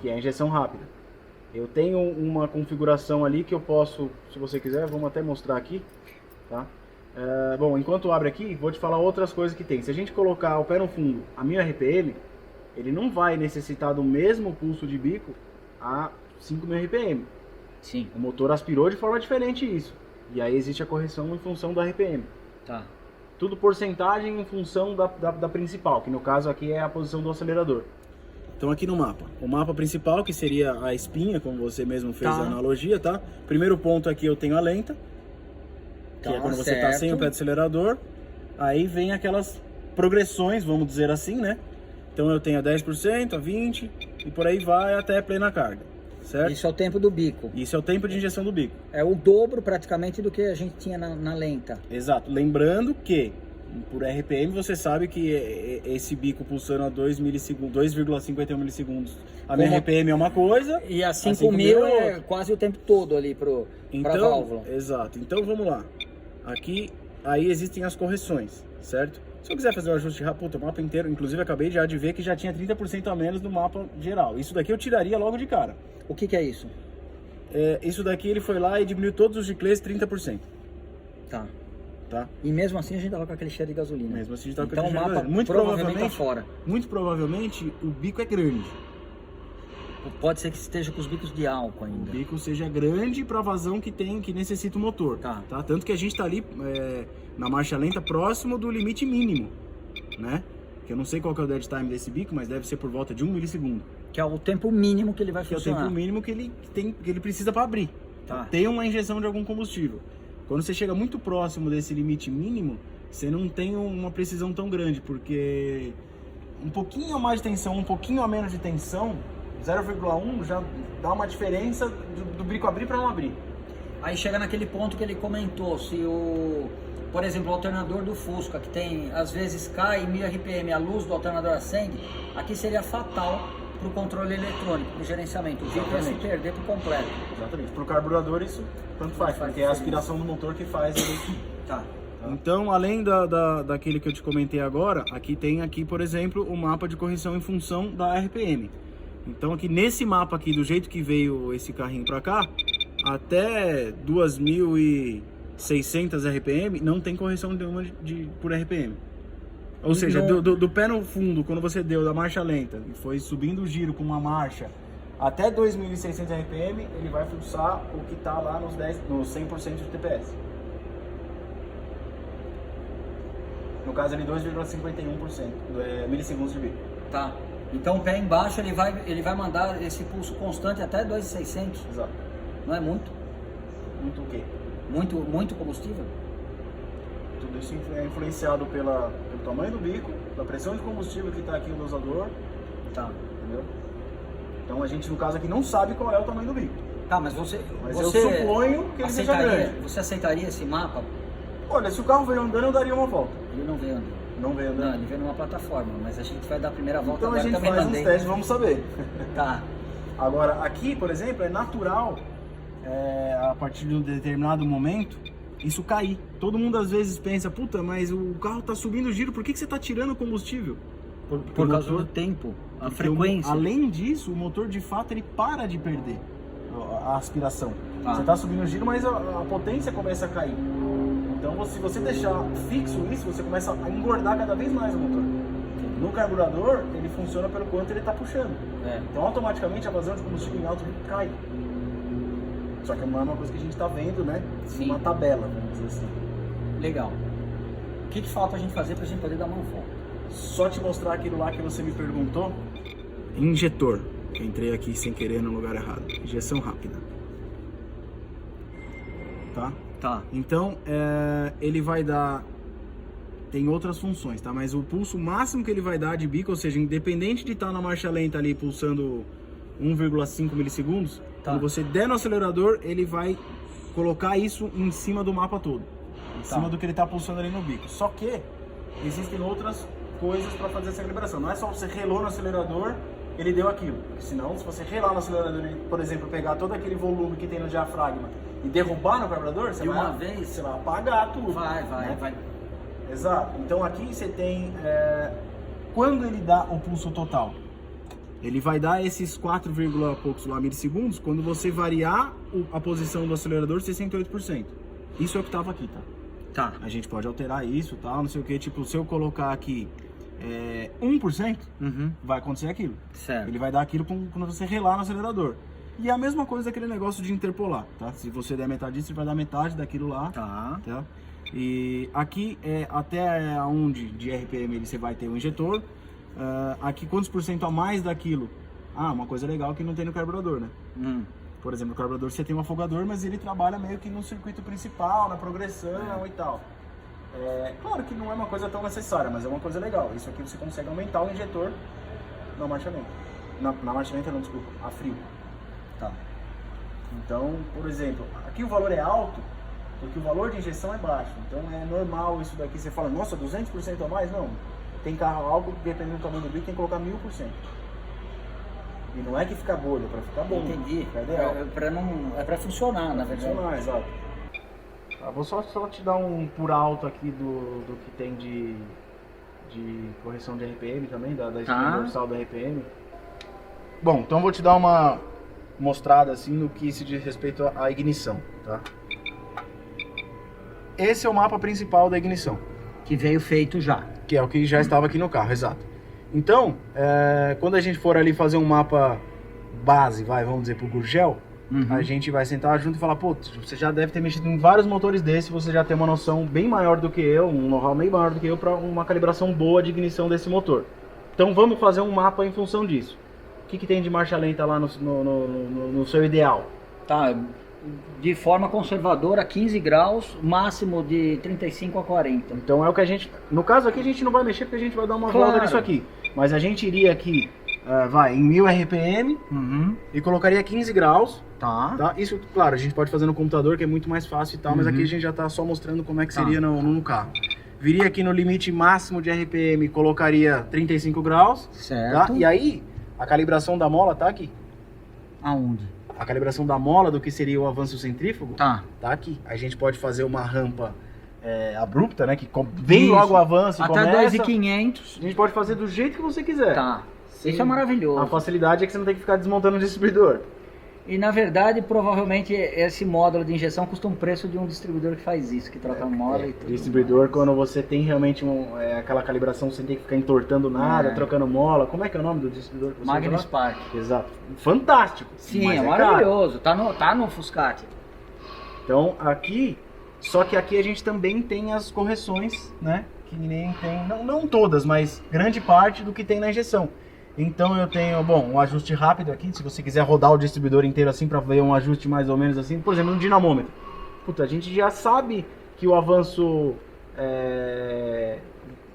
que é a injeção rápida. Eu tenho uma configuração ali que eu posso, se você quiser, vamos até mostrar aqui, tá? Bom, enquanto abre aqui, vou te falar outras coisas que tem. Se a gente colocar o pé no fundo a 1000 RPM, ele não vai necessitar do mesmo pulso de bico a 5000 RPM. Sim. O motor aspirou de forma diferente isso. E aí existe a correção em função do RPM. Tá. Tudo porcentagem em função da principal, que no caso aqui é a posição do acelerador. Então aqui no mapa, o mapa principal, que seria a espinha, como você mesmo fez a analogia, tá? Primeiro ponto aqui eu tenho a lenta, que é quando você está sem o pé do acelerador. Aí vem aquelas progressões, vamos dizer assim, né? Então eu tenho a 10%, a 20% e por aí vai até a plena carga, certo? Isso é o tempo do bico. Isso é o tempo de injeção do bico. É o dobro praticamente do que a gente tinha na lenta. Exato. Lembrando que por RPM você sabe que esse bico pulsando a 2,51 milissegundos. A minha RPM é uma coisa. E a 5.000 é quase o tempo todo ali pra válvula. Exato. Então vamos lá. Aqui, aí existem as correções, certo? Se eu quiser fazer um ajuste rápido, o mapa inteiro, inclusive acabei de ver que já tinha 30% a menos no mapa geral. Isso daqui eu tiraria logo de cara. O que é isso? Isso daqui ele foi lá e diminuiu todos os giclês 30%. Tá. tá? E mesmo assim a gente tava com aquele cheiro de gasolina. Mesmo assim a gente tava então com o aquele mapa muito provavelmente tá fora. Muito provavelmente o bico é grande. Pode ser que esteja com os bicos de álcool O ainda. bico seja grande para a vazão que necessita o motor. Tá. Tanto que a gente está ali na marcha lenta próximo do limite mínimo, né? Que eu não sei qual que é o dead time desse bico, mas deve ser por volta de 1 milissegundo. Que é o tempo mínimo que ele vai Que é o funcionar. tempo mínimo que ele precisa para abrir. Tá. Tem uma injeção de algum combustível. Quando você chega muito próximo desse limite mínimo, você não tem uma precisão tão grande, porque um pouquinho a mais de tensão, um pouquinho a menos de tensão, 0,1 já dá uma diferença do bico abrir para não abrir. Aí chega naquele ponto que ele comentou, se por exemplo, o alternador do Fusca, que tem, às vezes cai em 1000 RPM, a luz do alternador acende, aqui seria fatal para o controle eletrônico, para o gerenciamento. O bico ia se perder por completo. Exatamente. Para o carburador isso tanto faz, porque é a aspiração do motor que faz ele. Tá. Então, além daquele que eu te comentei agora, aqui tem, por exemplo, o mapa de correção em função da RPM. Então, aqui nesse mapa aqui, do jeito que veio esse carrinho para cá, até 2.600 RPM, não tem correção nenhuma por RPM. Ou seja, do pé no fundo, quando você deu da marcha lenta e foi subindo o giro com uma marcha até 2.600 RPM, ele vai pulsar o que está lá nos 100% de TPS. No caso ali, 2,51% milissegundos de bico. Tá. Então o pé embaixo ele vai mandar esse pulso constante até 2.600. Exato. Não é muito? Muito o quê? Muito combustível? Tudo isso é influenciado pelo tamanho do bico, da pressão de combustível que está aqui no dosador. Tá. Entendeu? Então a gente, no caso aqui, não sabe qual é o tamanho do bico. Tá, mas você eu suponho que ele seja grande. Você aceitaria esse mapa? Olha, se o carro veio andando, eu daria uma volta. Ele não veio andando. Não veio andando? Não, ele veio numa plataforma, mas a gente vai dar a primeira volta Então agora. a gente também faz mandei. uns testes, vamos saber. Tá. Agora, aqui, por exemplo, é natural, a partir de um determinado momento, isso cair. Todo mundo às vezes pensa, puta, mas o carro tá subindo o giro, por que você tá tirando o combustível? Por causa do tempo, a frequência. Além disso, o motor de fato ele para de perder a aspiração. Ah. Você tá subindo o giro, mas a potência começa a cair. Então, se você deixar fixo isso, você começa a engordar cada vez mais o motor. No carburador, ele funciona pelo quanto ele está puxando. Então, automaticamente, a vazão de combustível em alto cai. Só que não é uma coisa que a gente está vendo, né? Sim. Uma tabela, vamos dizer assim. Legal. O que falta a gente fazer para a gente poder dar uma volta? Só te mostrar aquilo lá que você me perguntou. Injetor. Entrei aqui sem querer no lugar errado. Injeção rápida. Tá? Tá. Então, ele vai dar... Tem outras funções, tá? Mas o pulso máximo que ele vai dar de bico, ou seja, independente de estar na marcha lenta ali pulsando 1,5 milissegundos, tá. Quando você der no acelerador, ele vai colocar isso em cima do mapa todo. Em cima do que ele está pulsando ali no bico. Só que existem outras coisas para fazer essa calibração. Não é só você relou no acelerador, ele deu aquilo. Porque senão, se você relar no acelerador e, por exemplo, pegar todo aquele volume que tem no diafragma e derrubar no carburador, você vai apagar tudo. Vai. Exato. Então aqui você tem, quando ele dá o pulso total, ele vai dar esses 4, poucos lá milissegundos quando você variar a posição do acelerador 68%. Isso é o que estava aqui, tá? Tá. A gente pode alterar isso, tal, não sei o que. Tipo, se eu colocar aqui 1%, vai acontecer aquilo. Certo. Ele vai dar aquilo quando você relar no acelerador. E a mesma coisa aquele negócio de interpolar, tá? Se você der metade disso, ele vai dar metade daquilo lá. Tá. E aqui até onde de RPM você vai ter o injetor. Aqui quantos por cento a mais daquilo? Uma coisa legal que não tem no carburador, né? Por exemplo, no carburador você tem um afogador, mas ele trabalha meio que no circuito principal, na progressão e tal. Claro que não é uma coisa tão necessária, mas é uma coisa legal. Isso aqui você consegue aumentar o injetor na marcha lenta. Na marcha lenta não, desculpa, a frio. Tá. Então, por exemplo, aqui o valor é alto, porque o valor de injeção é baixo. Então é normal isso daqui. Você fala, nossa, 200% a mais? Não. Tem carro álcool que, dependendo do tamanho do bico, tem que colocar 1000%. E não é que fica bolha, é pra ficar bom. Entendi. É pra funcionar, na verdade. Funcionar, exato. Vou só te dar um por alto aqui do que tem de correção de RPM também, da espinha dorsal da RPM. Bom, então vou te dar uma mostrada assim no que se diz respeito à ignição, tá? esse é o mapa principal da ignição. Que veio feito já. Que é o que já estava aqui no carro, exato. Então, quando a gente for ali fazer um mapa base, vamos dizer, pro Gurgel, a gente vai sentar junto e falar, pô, você já deve ter mexido em vários motores desses, você já tem uma noção bem maior do que eu, um know-how bem maior do que eu, para uma calibração boa de ignição desse motor. Então vamos fazer um mapa em função disso. O que tem de marcha lenta lá no seu ideal? Tá, de forma conservadora, 15 graus, máximo de 35 a 40. Então é o que a gente... No caso aqui a gente não vai mexer porque a gente vai dar uma roda nisso aqui. Mas a gente iria aqui, em 1000 RPM e colocaria 15 graus. Tá. Isso, claro, a gente pode fazer no computador, que é muito mais fácil e tal, mas aqui a gente já tá só mostrando como é que seria no carro. Viria aqui no limite máximo de RPM, colocaria 35 graus. Certo. Tá? E aí, a calibração da mola tá aqui. Aonde? A calibração da mola do que seria o avanço centrífugo tá aqui. A gente pode fazer uma rampa abrupta, né? Que vem logo o avanço e até começa. 2.500. A gente pode fazer do jeito que você quiser. Tá. Sim. Isso é maravilhoso. A facilidade é que você não tem que ficar desmontando o distribuidor. E na verdade, provavelmente esse módulo de injeção custa um preço de um distribuidor que faz isso, que troca a mola e tudo. Distribuidor, mais. Quando você tem realmente aquela calibração, você tem que ficar entortando nada, trocando mola. Como é que é o nome do distribuidor? Magnus Spark. Exato. Fantástico. Sim, é maravilhoso. Tá no Fuscati. Então aqui, só que aqui a gente também tem as correções, né? Que nem tem, não todas, mas grande parte do que tem na injeção. Então eu tenho, um ajuste rápido aqui, se você quiser rodar o distribuidor inteiro assim para ver um ajuste mais ou menos assim, por exemplo, no dinamômetro. Puta, a gente já sabe que o avanço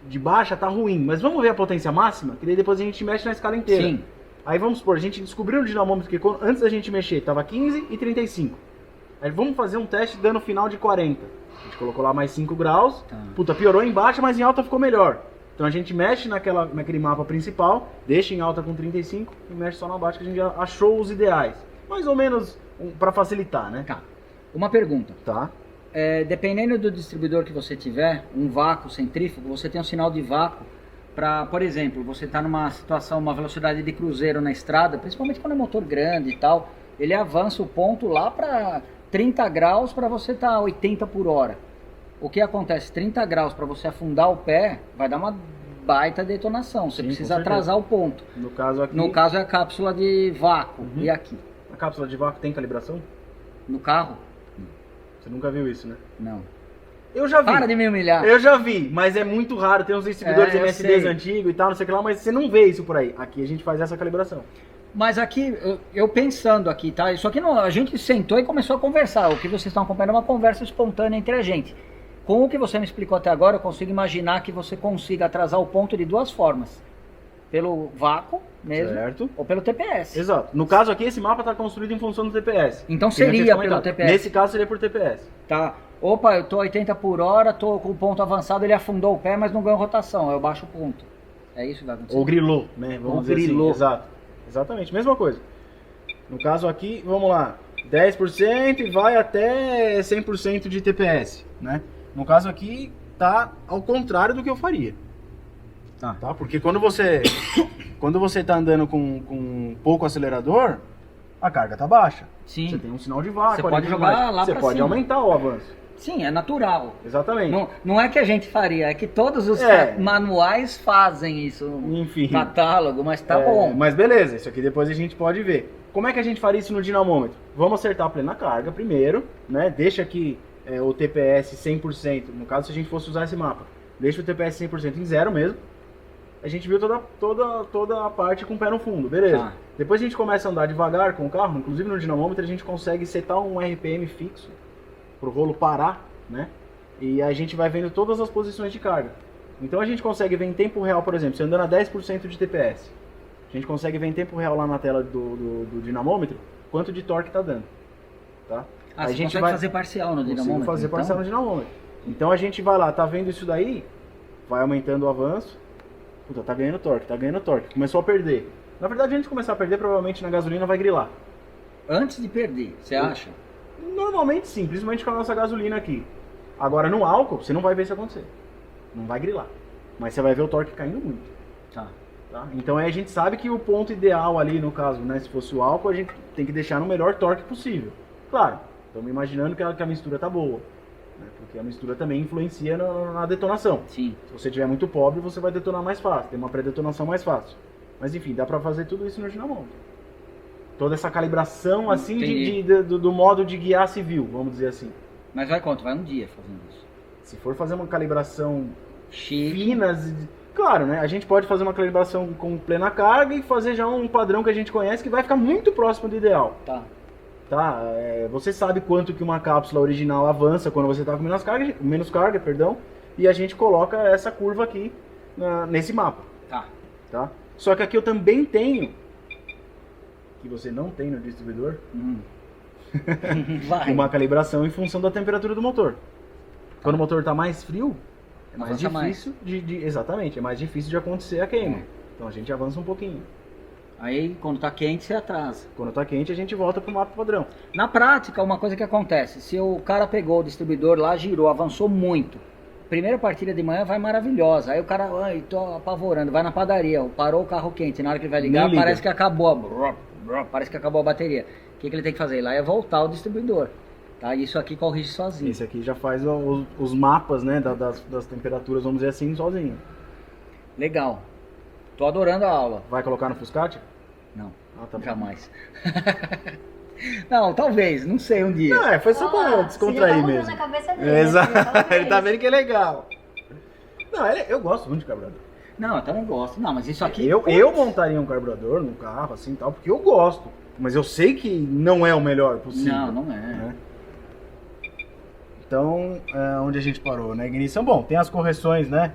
de baixa tá ruim, mas vamos ver a potência máxima, que daí depois a gente mexe na escala inteira. Sim. Aí vamos supor, a gente descobriu no dinamômetro que antes da gente mexer tava 15 e 35. Aí vamos fazer um teste dando final de 40. A gente colocou lá mais 5 graus, puta, piorou em baixa, mas em alta ficou melhor. Então a gente mexe naquele mapa principal, deixa em alta com 35 e mexe só na baixa, que a gente já achou os ideais. Mais ou menos para facilitar, né? Tá. Uma pergunta. Tá. Dependendo do distribuidor que você tiver, um vácuo centrífugo, você tem um sinal de vácuo para, por exemplo, você está numa situação, uma velocidade de cruzeiro na estrada, principalmente quando é motor grande e tal, ele avança o ponto lá para 30 graus para você estar 80 por hora. O que acontece? 30 graus para você afundar o pé, vai dar uma baita detonação. Você precisa atrasar o ponto. No caso aqui... No caso é a cápsula de vácuo. E aqui? A cápsula de vácuo tem calibração? No carro? Você nunca viu isso, né? Não. Eu já vi. Para de me humilhar. Eu já vi, mas é muito raro. Tem uns distribuidores MSDs antigos e tal, não sei o que lá, mas você não vê isso por aí. Aqui a gente faz essa calibração. Mas aqui, eu pensando aqui, tá? Isso aqui a gente sentou e começou a conversar. O que vocês estão acompanhando é uma conversa espontânea entre a gente. Com o que você me explicou até agora, eu consigo imaginar que você consiga atrasar o ponto de duas formas. Pelo vácuo mesmo, certo, ou pelo TPS. Exato. No caso aqui, esse mapa está construído em função do TPS. Então seria pelo TPS. Nesse caso seria por TPS. Tá. Opa, eu tô 80 por hora, tô com o ponto avançado, ele afundou o pé, mas não ganhou rotação, eu baixo o ponto. É isso que vai acontecer? Ou grilou, né? Vamos dizer assim. Exato. Exatamente, mesma coisa. No caso aqui, vamos lá, 10% e vai até 100% de TPS, né? No caso aqui, tá ao contrário do que eu faria. Tá? Porque quando você tá andando com pouco acelerador, a carga tá baixa. Sim. Você tem um sinal de vácuo. Você pode jogar lá Você pode aumentar o avanço. Sim, é natural. Exatamente. Não é que a gente faria, é que todos os manuais fazem isso. Enfim. Catálogo, mas tá bom. Mas beleza, isso aqui depois a gente pode ver. Como é que a gente faria isso no dinamômetro? Vamos acertar a plena carga primeiro, né? Deixa aqui o TPS 100%, no caso se a gente fosse usar esse mapa. Deixa o TPS 100% em zero mesmo. A gente viu toda a parte com o pé no fundo, beleza. Tá. Depois a gente começa a andar devagar com o carro, inclusive no dinamômetro a gente consegue setar um RPM fixo pro rolo parar, né? E a gente vai vendo todas as posições de carga. Então a gente consegue ver em tempo real, por exemplo, você andando a 10% de TPS. A gente consegue ver em tempo real lá na tela do dinamômetro quanto de torque tá dando, tá? A gente consegue fazer parcial no dinamômetro? Fazer parcial no dinamômetro. Então a gente vai lá, tá vendo isso daí, vai aumentando o avanço, puta, tá ganhando torque, começou a perder. Na verdade, antes de começar a perder, provavelmente na gasolina vai grilar. Antes de perder, você acha? Normalmente sim, principalmente com a nossa gasolina aqui. Agora no álcool, você não vai ver isso acontecer. Não vai grilar. Mas você vai ver o torque caindo muito. Tá. Então a gente sabe que o ponto ideal ali, no caso, né, se fosse o álcool, a gente tem que deixar no melhor torque possível. Claro, estamos imaginando que a mistura tá boa. né? Porque a mistura também influencia na detonação. Sim. Se você tiver muito pobre, você vai detonar mais fácil, tem uma pré-detonação mais fácil. Mas enfim, dá pra fazer tudo isso no Ginamoto. Toda essa calibração assim do modo de guiar civil, vamos dizer assim. Mas vai quanto? Vai um dia fazendo isso. Se for fazer uma calibração Chique. finas, claro, né? A gente pode fazer uma calibração com plena carga e fazer já um padrão que a gente conhece que vai ficar muito próximo do ideal. Tá. Tá? Você sabe quanto que uma cápsula original avança quando você está com menos carga, perdão, e a gente coloca essa curva aqui nesse mapa. Tá? Só que aqui eu também tenho, que você não tem no distribuidor, uma calibração em função da temperatura do motor. Quando o motor está mais frio, é mais difícil exatamente, é mais difícil de acontecer a queima. Então a gente avança um pouquinho. Aí quando tá quente você atrasa. Quando tá quente a gente volta pro mapa padrão. Na prática, uma coisa que acontece, se o cara pegou o distribuidor lá, girou, avançou muito, primeira partida de manhã vai maravilhosa, aí o cara, ai, tô apavorando, vai na padaria, parou o carro quente, na hora que ele vai ligar, parece que acabou, parece que acabou a bateria. O que ele tem que fazer? Lá é voltar o distribuidor. Tá? Isso aqui corrige sozinho. Esse aqui já faz os mapas, né, das temperaturas, vamos dizer assim, sozinho. Legal. Tô adorando a aula. Vai colocar no Fuscati? Não, tá jamais. Não, talvez, não sei, um dia. Não, foi só pra descontrair mesmo. Na cabeça dele, exato, ele tá vendo que é legal. Não, eu gosto muito de carburador. Não, eu também gosto. Não, mas isso aqui... Eu montaria um carburador no carro, assim, tal, porque eu gosto. Mas eu sei que não é o melhor possível. Não é. Né? Então, onde a gente parou, né? Ignição, bom, tem as correções, né?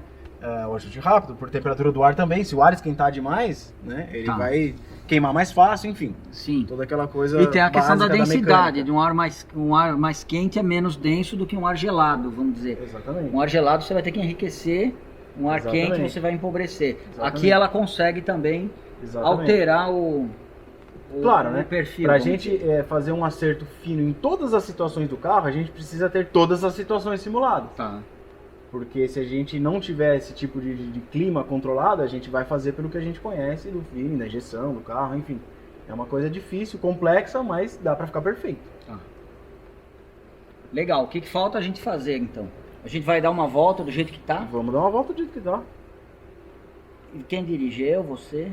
O ajuste rápido, por temperatura do ar também. Se o ar esquentar demais, né? Ele vai queimar mais fácil, enfim. Sim. Toda aquela coisa. E tem a questão da densidade, de um ar mais quente é menos denso do que um ar gelado, vamos dizer. Exatamente. Um ar gelado você vai ter que enriquecer, um ar quente você vai empobrecer. Exatamente. Aqui ela consegue também alterar o né? perfil. Pra gente fazer um acerto fino em todas as situações do carro, a gente precisa ter todas as situações simuladas. Tá. Porque se a gente não tiver esse tipo de clima controlado, a gente vai fazer pelo que a gente conhece do feeling, da injeção, do carro, enfim. É uma coisa difícil, complexa, mas dá pra ficar perfeito. Legal, o que falta a gente fazer então? A gente vai dar uma volta do jeito que tá? Vamos dar uma volta do jeito que tá. E quem dirige? Eu, você?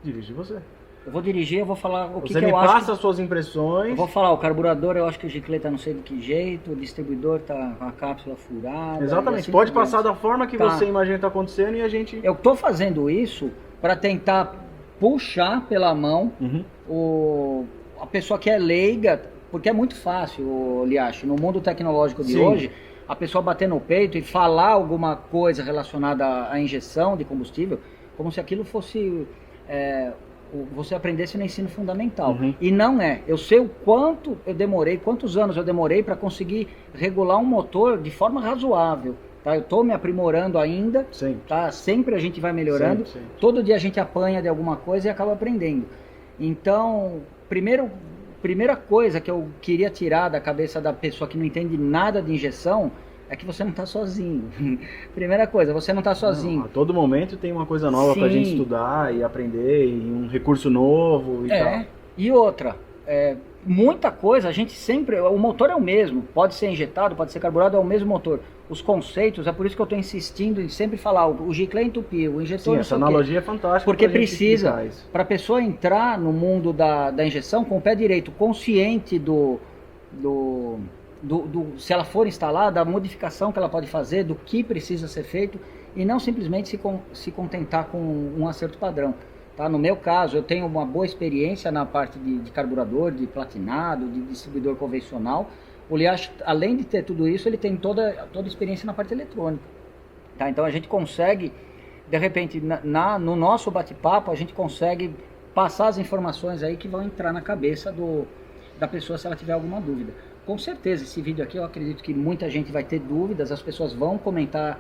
Dirige você. Eu vou dirigir, eu vou falar o que eu acho. Você me passa as suas impressões. Eu vou falar, o carburador eu acho que o gicleta não sei de que jeito, o distribuidor tá com a cápsula furada. Exatamente, assim pode passar da forma que você imagina que tá acontecendo e a gente... Eu tô fazendo isso para tentar puxar pela mão a pessoa que é leiga, porque é muito fácil, Liacho, no mundo tecnológico de hoje, a pessoa bater no peito e falar alguma coisa relacionada à injeção de combustível, como se aquilo fosse... você aprendesse no ensino fundamental. E não é. Eu sei o quanto eu demorei, quantos anos eu demorei para conseguir regular um motor de forma razoável. Tá? Eu estou me aprimorando ainda. Tá? Sempre a gente vai melhorando. Todo dia a gente apanha de alguma coisa e acaba aprendendo. Então, primeira coisa que eu queria tirar da cabeça da pessoa que não entende nada de injeção é que você não está sozinho. Primeira coisa, você não está sozinho. A todo momento tem uma coisa nova para a gente estudar e aprender, e um recurso novo e tal. E outra, muita coisa, a gente sempre... O motor é o mesmo, pode ser injetado, pode ser carburado, é o mesmo motor. Os conceitos, é por isso que eu estou insistindo em sempre falar, o giclê entupir, o injetor não sei o quê. Essa analogia é fantástica. Porque precisa, para a pessoa entrar no mundo da injeção com o pé direito, consciente se ela for instalada, a modificação que ela pode fazer, do que precisa ser feito, e não simplesmente se contentar com um acerto padrão. Tá? No meu caso, eu tenho uma boa experiência na parte de carburador, de platinado, de distribuidor convencional. O Liacho, além de ter tudo isso, ele tem toda a experiência na parte eletrônica. Tá? Então a gente consegue, de repente, no nosso bate-papo, a gente consegue passar as informações aí que vão entrar na cabeça da pessoa se ela tiver alguma dúvida. Com certeza, esse vídeo aqui eu acredito que muita gente vai ter dúvidas, as pessoas vão comentar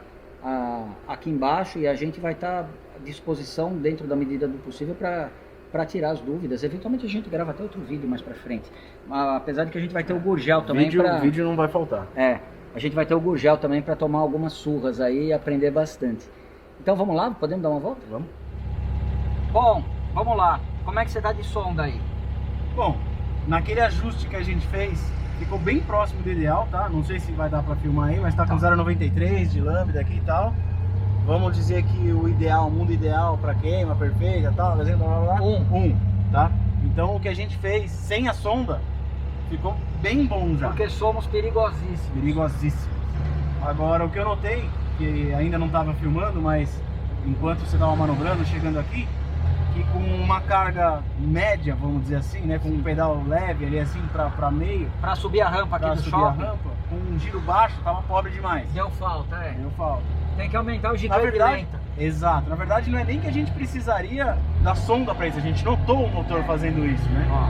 aqui embaixo e a gente vai estar à disposição, dentro da medida do possível, para tirar as dúvidas. Eventualmente a gente grava até outro vídeo mais para frente, apesar de que a gente vai ter o Gurgel também. O vídeo não vai faltar. A gente vai ter o Gurgel também para tomar algumas surras aí e aprender bastante. Então vamos lá, podemos dar uma volta? Vamos. Bom, vamos lá. Como é que você dá de som daí? Bom, naquele ajuste que a gente fez, ficou bem próximo do ideal, tá? Não sei se vai dar pra filmar aí, mas tá com 0,93 de lambda aqui e tal. Vamos dizer que o ideal, o mundo ideal pra queima perfeita e tal, blá, blá, blá, 1, tá? Então o que a gente fez sem a sonda ficou bem bom já. Porque somos perigosíssimos. Perigosíssimos. Agora o que eu notei, que ainda não estava filmando, mas enquanto você estava manobrando, chegando aqui, que com uma carga média, vamos dizer assim, né, com um pedal leve ali assim para meio, Para subir a rampa aqui pra do subir shopping, a rampa, com um giro baixo, tava pobre demais. deu falta, Deu falta. Tem que aumentar o Na giclete verdade, lenta. exato. Na verdade, não é nem que a gente precisaria da sonda para isso. A gente notou o motor fazendo isso, né? Ó.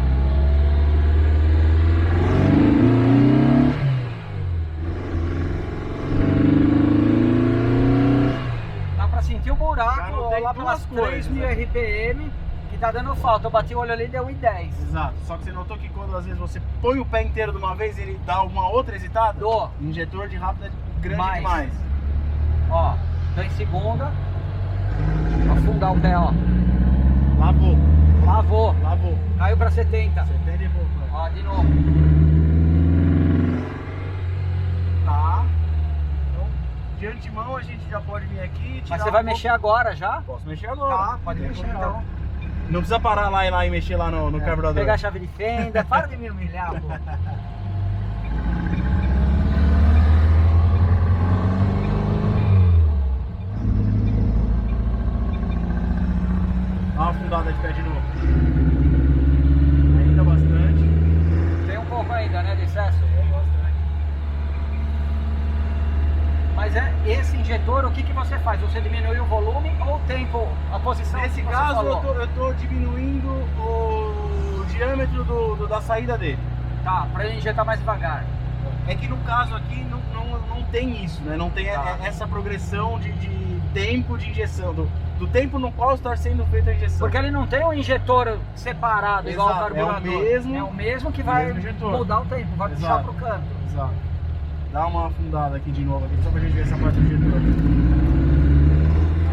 Dá pra sentir o Já buraco notei lá pelas duas coisas, 3.000 né? RPM que tá dando falta. Eu bati o olho ali e deu 1,10. Exato. Só que você notou que quando às vezes você põe o pé inteiro de uma vez, ele dá uma outra hesitada? Dou. Injetor de rápido é grande Mais. demais. Ó, tô em segunda. Afundar o pé, ó. Lavou. Lavou. Lavou. Caiu pra 70. 70 e pouco. né? Ó, de novo. Tá. Então, de antemão a gente já pode vir aqui e tirar. Mas você vai um mexer pouco- agora já? Posso mexer agora. Tá, pode Tem mexer como então. não. Não precisa parar lá e mexer lá no carburador. Pegar a chave de fenda. Para de me humilhar, pô. Dá uma afundada de pé de novo. Ainda bastante. Tem um pouco ainda, né, de excesso? Mas é esse injetor, o que você faz? Você diminui o volume ou o tempo, a posição? Nesse que você caso, falou? eu tô diminuindo o diâmetro da saída dele. Tá, pra ele injetar mais devagar. É que no caso aqui não tem isso, né? Não tem Tá. essa progressão de tempo de injeção, do tempo no qual está sendo feita a injeção. Porque ele não tem um injetor separado, igual o Exato, carburador. é o mesmo que vai mesmo injetor. mudar o tempo, vai puxar Exato. pro canto. Exato. Dá uma afundada aqui de novo, aqui, só pra gente ver essa parte do injetor.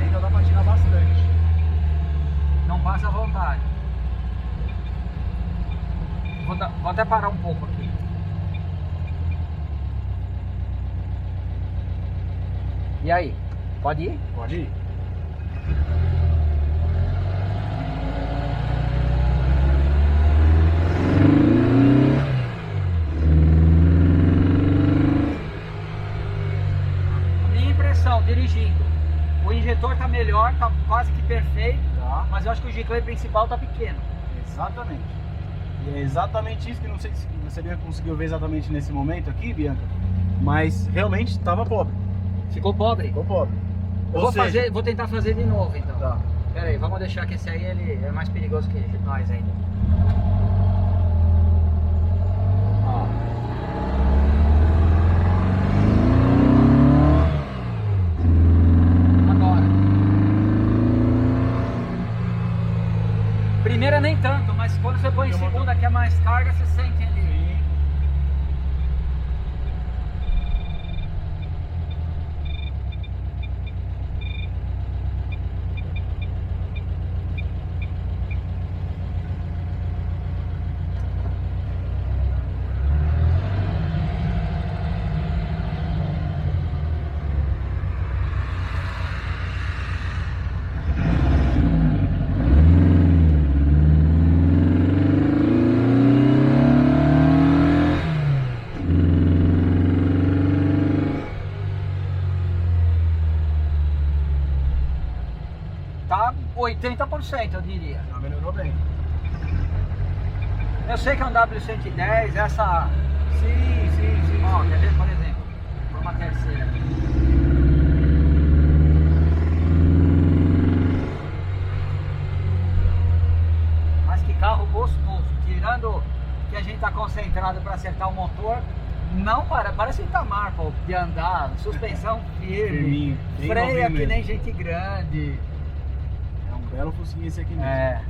Ainda dá pra tirar bastante. Não passa à vontade. Vou até parar um pouco aqui. E aí? Pode ir? Pode ir. Minha impressão, dirigindo. O injetor tá melhor, tá quase que perfeito, Tá. mas eu acho que o giclete principal tá pequeno. Exatamente. E é exatamente isso que não sei se você conseguiu ver exatamente nesse momento aqui, Bianca, mas realmente estava pobre. Ficou pobre? Ficou pobre. Eu Ou vou, seja, vou tentar fazer de novo então. Tá. Pera aí, vamos deixar que esse aí ele é mais perigoso que nós ainda. Ó. Agora. Primeira nem tanto, mas quando você põe em segunda que é mais carga, você sente ali. Sim. Tá 80%, eu diria. Já melhorou bem. Eu sei que é um W110, essa... Sim. Ó, quer ver, por exemplo? Por uma terceira aqui. Mas que carro gostoso. Tirando que a gente tá concentrado para acertar o motor, não parece Itamar, pô, de andar, suspensão firme, Firminho, bem freia novinho que mesmo. nem gente grande. É um belo focinho esse aqui mesmo. É.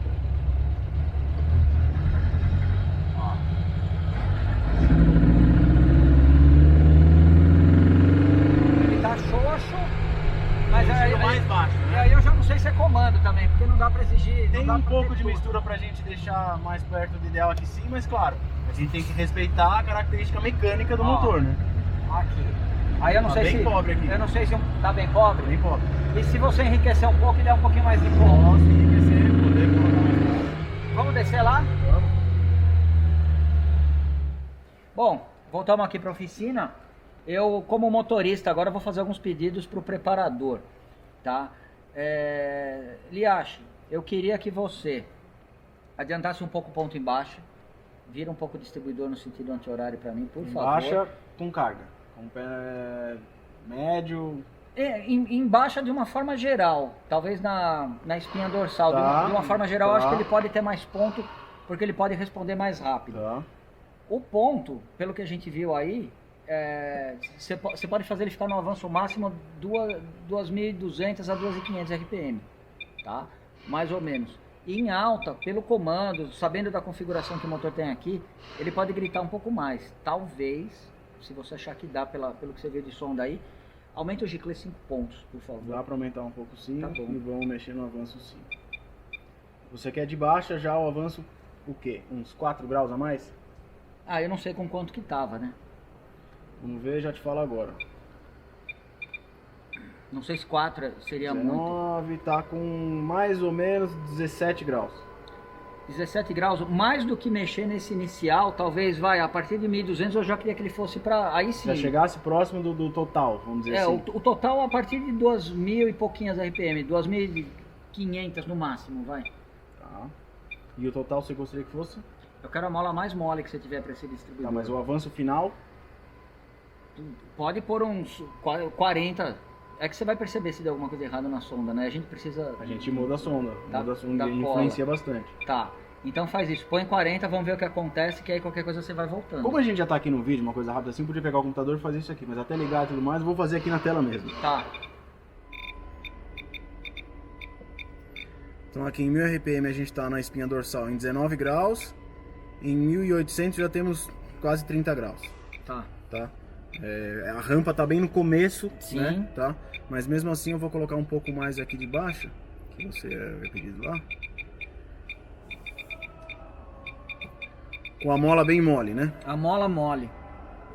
Ó. Ele tá xoxo, mas Tem aí, giro mais baixo, e né? aí eu já não sei se é comando também, porque não dá pra exigir. Tem não dá um pra pouco ter de tudo. mistura pra gente deixar mais perto do ideal aqui sim, mas claro, é gente tem que respeitar a característica mecânica do motor, né? Aqui. Aí eu não Tá sei bem se... pobre aqui. Eu não sei se tá bem pobre. Bem pobre. E se você enriquecer um pouco e der um pouquinho mais de cor? Posso enriquecer, poder colocar mais. Vamos descer lá? Vamos. Bom, voltamos aqui para a oficina. Eu, como motorista, agora vou fazer alguns pedidos para o preparador, tá? Liache, eu queria que você adiantasse um pouco o ponto em baixa, vira um pouco o distribuidor no sentido anti-horário para mim, por favor. Baixa com carga, com pé médio. Em baixa de uma forma geral, talvez na espinha dorsal, Tá, de uma forma geral, tá. eu acho que ele pode ter mais ponto, porque ele pode responder mais rápido. Tá. O ponto, pelo que a gente viu aí, você pode fazer ele ficar no avanço máximo 2.200 a 2.500 RPM, tá? Mais ou menos. E em alta, pelo comando, sabendo da configuração que o motor tem aqui, ele pode gritar um pouco mais. Talvez, se você achar que dá pelo que você viu de som daí, aumente o giclê 5 pontos, por favor. Dá para aumentar um pouco sim, Tá bom. e vamos mexer no avanço sim. Você quer de baixa já o avanço, o quê? Uns 4 graus a mais? Ah, eu não sei com quanto que tava, né? Vamos ver, já te falo agora. Não sei se 4 seria muito. 19, tá com mais ou menos 17 graus. 17 graus, mais do que mexer nesse inicial, talvez a partir de 1.200 eu já queria que ele fosse para aí sim. Já chegasse próximo do total, vamos dizer assim. O total a partir de 2.000 e pouquinhas RPM, 2.500 no máximo, vai. Tá. E o total você gostaria que fosse? Eu quero a mola mais mole que você tiver para esse distribuidor. Tá, mas o avanço final, Pode pôr uns 40. É que você vai perceber se der alguma coisa errada na sonda, né? A gente precisa... a gente muda a sonda. Muda a sonda da e cola. influencia bastante. Tá, então faz isso. Põe 40, vamos ver o que acontece, que aí qualquer coisa você vai voltando. Como a gente já tá aqui no vídeo, uma coisa rápida assim, podia pegar o computador e fazer isso aqui, mas até ligar e tudo mais, eu vou fazer aqui na tela mesmo. Tá. Então aqui em 1000 RPM a gente tá na espinha dorsal em 19 graus, em 1800 já temos quase 30 graus, Tá. tá? A rampa tá bem no começo, Sim. né? Tá? Mas mesmo assim eu vou colocar um pouco mais aqui de baixo, que você havia pedido lá. Com a mola bem mole, né? A mola mole.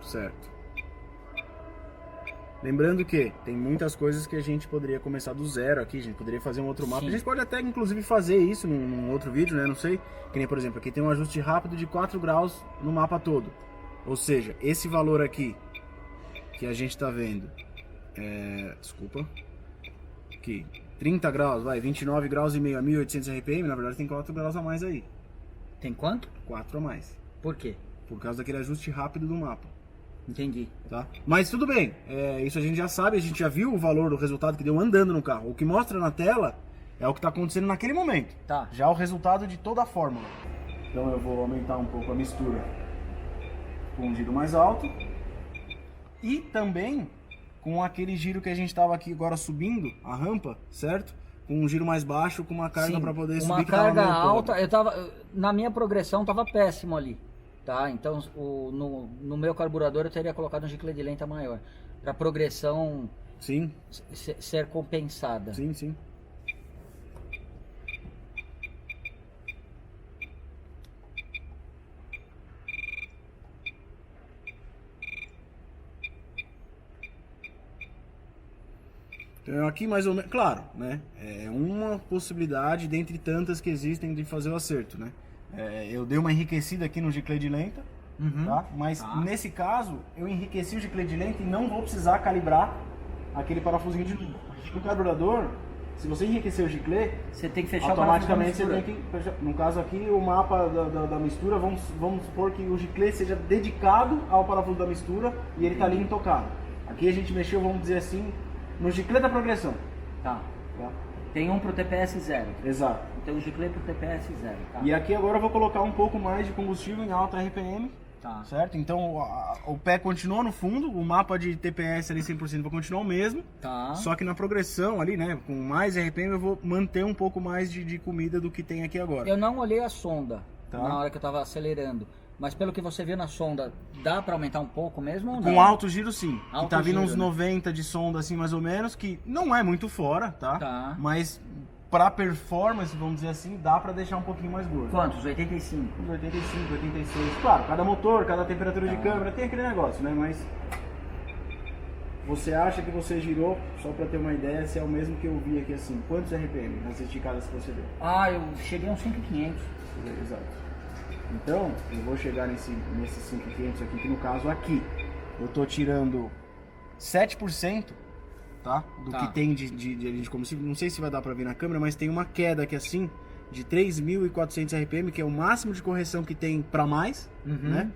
Certo. Lembrando que tem muitas coisas que a gente poderia começar do zero aqui, a gente poderia fazer um outro mapa. Sim. A gente pode até inclusive fazer isso num outro vídeo, né? Não sei. Que nem, por exemplo, aqui tem um ajuste rápido de 4 graus no mapa todo. Ou seja, esse valor aqui que a gente tá vendo, desculpa, aqui, 30 graus, 29 graus e meio a 1800 RPM, na verdade tem 4 graus a mais aí. Tem quanto? 4 a mais. Por quê? Por causa daquele ajuste rápido do mapa. Entendi. Tá? Mas tudo bem, isso a gente já sabe, a gente já viu o valor do resultado que deu andando no carro. O que mostra na tela é o que está acontecendo naquele momento. Tá. Já o resultado de toda a fórmula. Então eu vou aumentar um pouco a mistura com um giro mais alto. E também com aquele giro que a gente estava aqui agora subindo, a rampa, certo? Com um giro mais baixo, com uma carga para poder subir. Uma carga alta, na minha progressão estava péssimo ali. Tá, então no meu carburador eu teria colocado um giclê de lenta maior, para a progressão sim. ser compensada. Sim, sim. Então aqui mais ou menos, claro, né? É uma possibilidade dentre tantas que existem de fazer o acerto, né? Eu dei uma enriquecida aqui no giclê de lenta, tá? Mas nesse caso eu enriqueci o giclê de lenta e não vou precisar calibrar aquele parafusinho de novo. No carburador, se você enriquecer o giclê, você tem que fechar automaticamente o você tem que fechar. No caso aqui, o mapa da mistura, vamos supor que o giclê seja dedicado ao parafuso da mistura e ele está ali intocado. Aqui a gente mexeu, vamos dizer assim, no giclê da progressão. Tá. Tem um pro TPS 0. Exato. Tem um giclê pro TPS 0. Tá. E aqui agora eu vou colocar um pouco mais de combustível em alta RPM. Tá. Certo? Então o pé continua no fundo, o mapa de TPS ali 100% vai continuar o mesmo. Tá. Só que na progressão ali, né, com mais RPM eu vou manter um pouco mais de comida do que tem aqui agora. Eu não olhei a sonda na hora que eu tava acelerando. Mas pelo que você viu na sonda, dá pra aumentar um pouco mesmo ou não? Com alto giro sim. Alto que tá vindo giro, uns 90 de sonda assim mais ou menos, que não é muito fora, tá? Tá. Mas pra performance, vamos dizer assim, dá pra deixar um pouquinho mais gordo. Quantos? 85? Uns 85, 86. Claro, cada motor, cada temperatura de câmera, tem aquele negócio, né? Mas você acha que você girou, só pra ter uma ideia, se é o mesmo que eu vi aqui assim, quantos RPM nas esticadas que você deu? Ah, eu cheguei a uns 5.500. Exato. Então, eu vou chegar nesses 5.500 aqui, que no caso aqui, eu tô tirando 7%, tá? Do que tem de combustível. Não sei se vai dar pra ver na câmera, mas tem uma queda aqui assim, de 3.400 RPM, que é o máximo de correção que tem pra mais, né?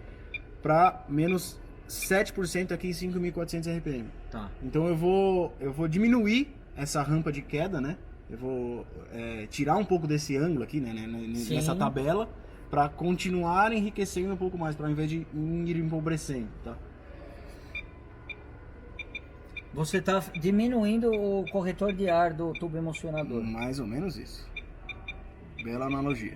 Pra menos 7% aqui em 5.400 RPM. Tá. Então eu vou diminuir essa rampa de queda, né? Eu vou tirar um pouco desse ângulo aqui, né? Nessa tabela, para continuar enriquecendo um pouco mais, para ao invés de ir empobrecendo, tá? Você está diminuindo o corretor de ar do tubo emocionador. Mais ou menos isso. Bela analogia.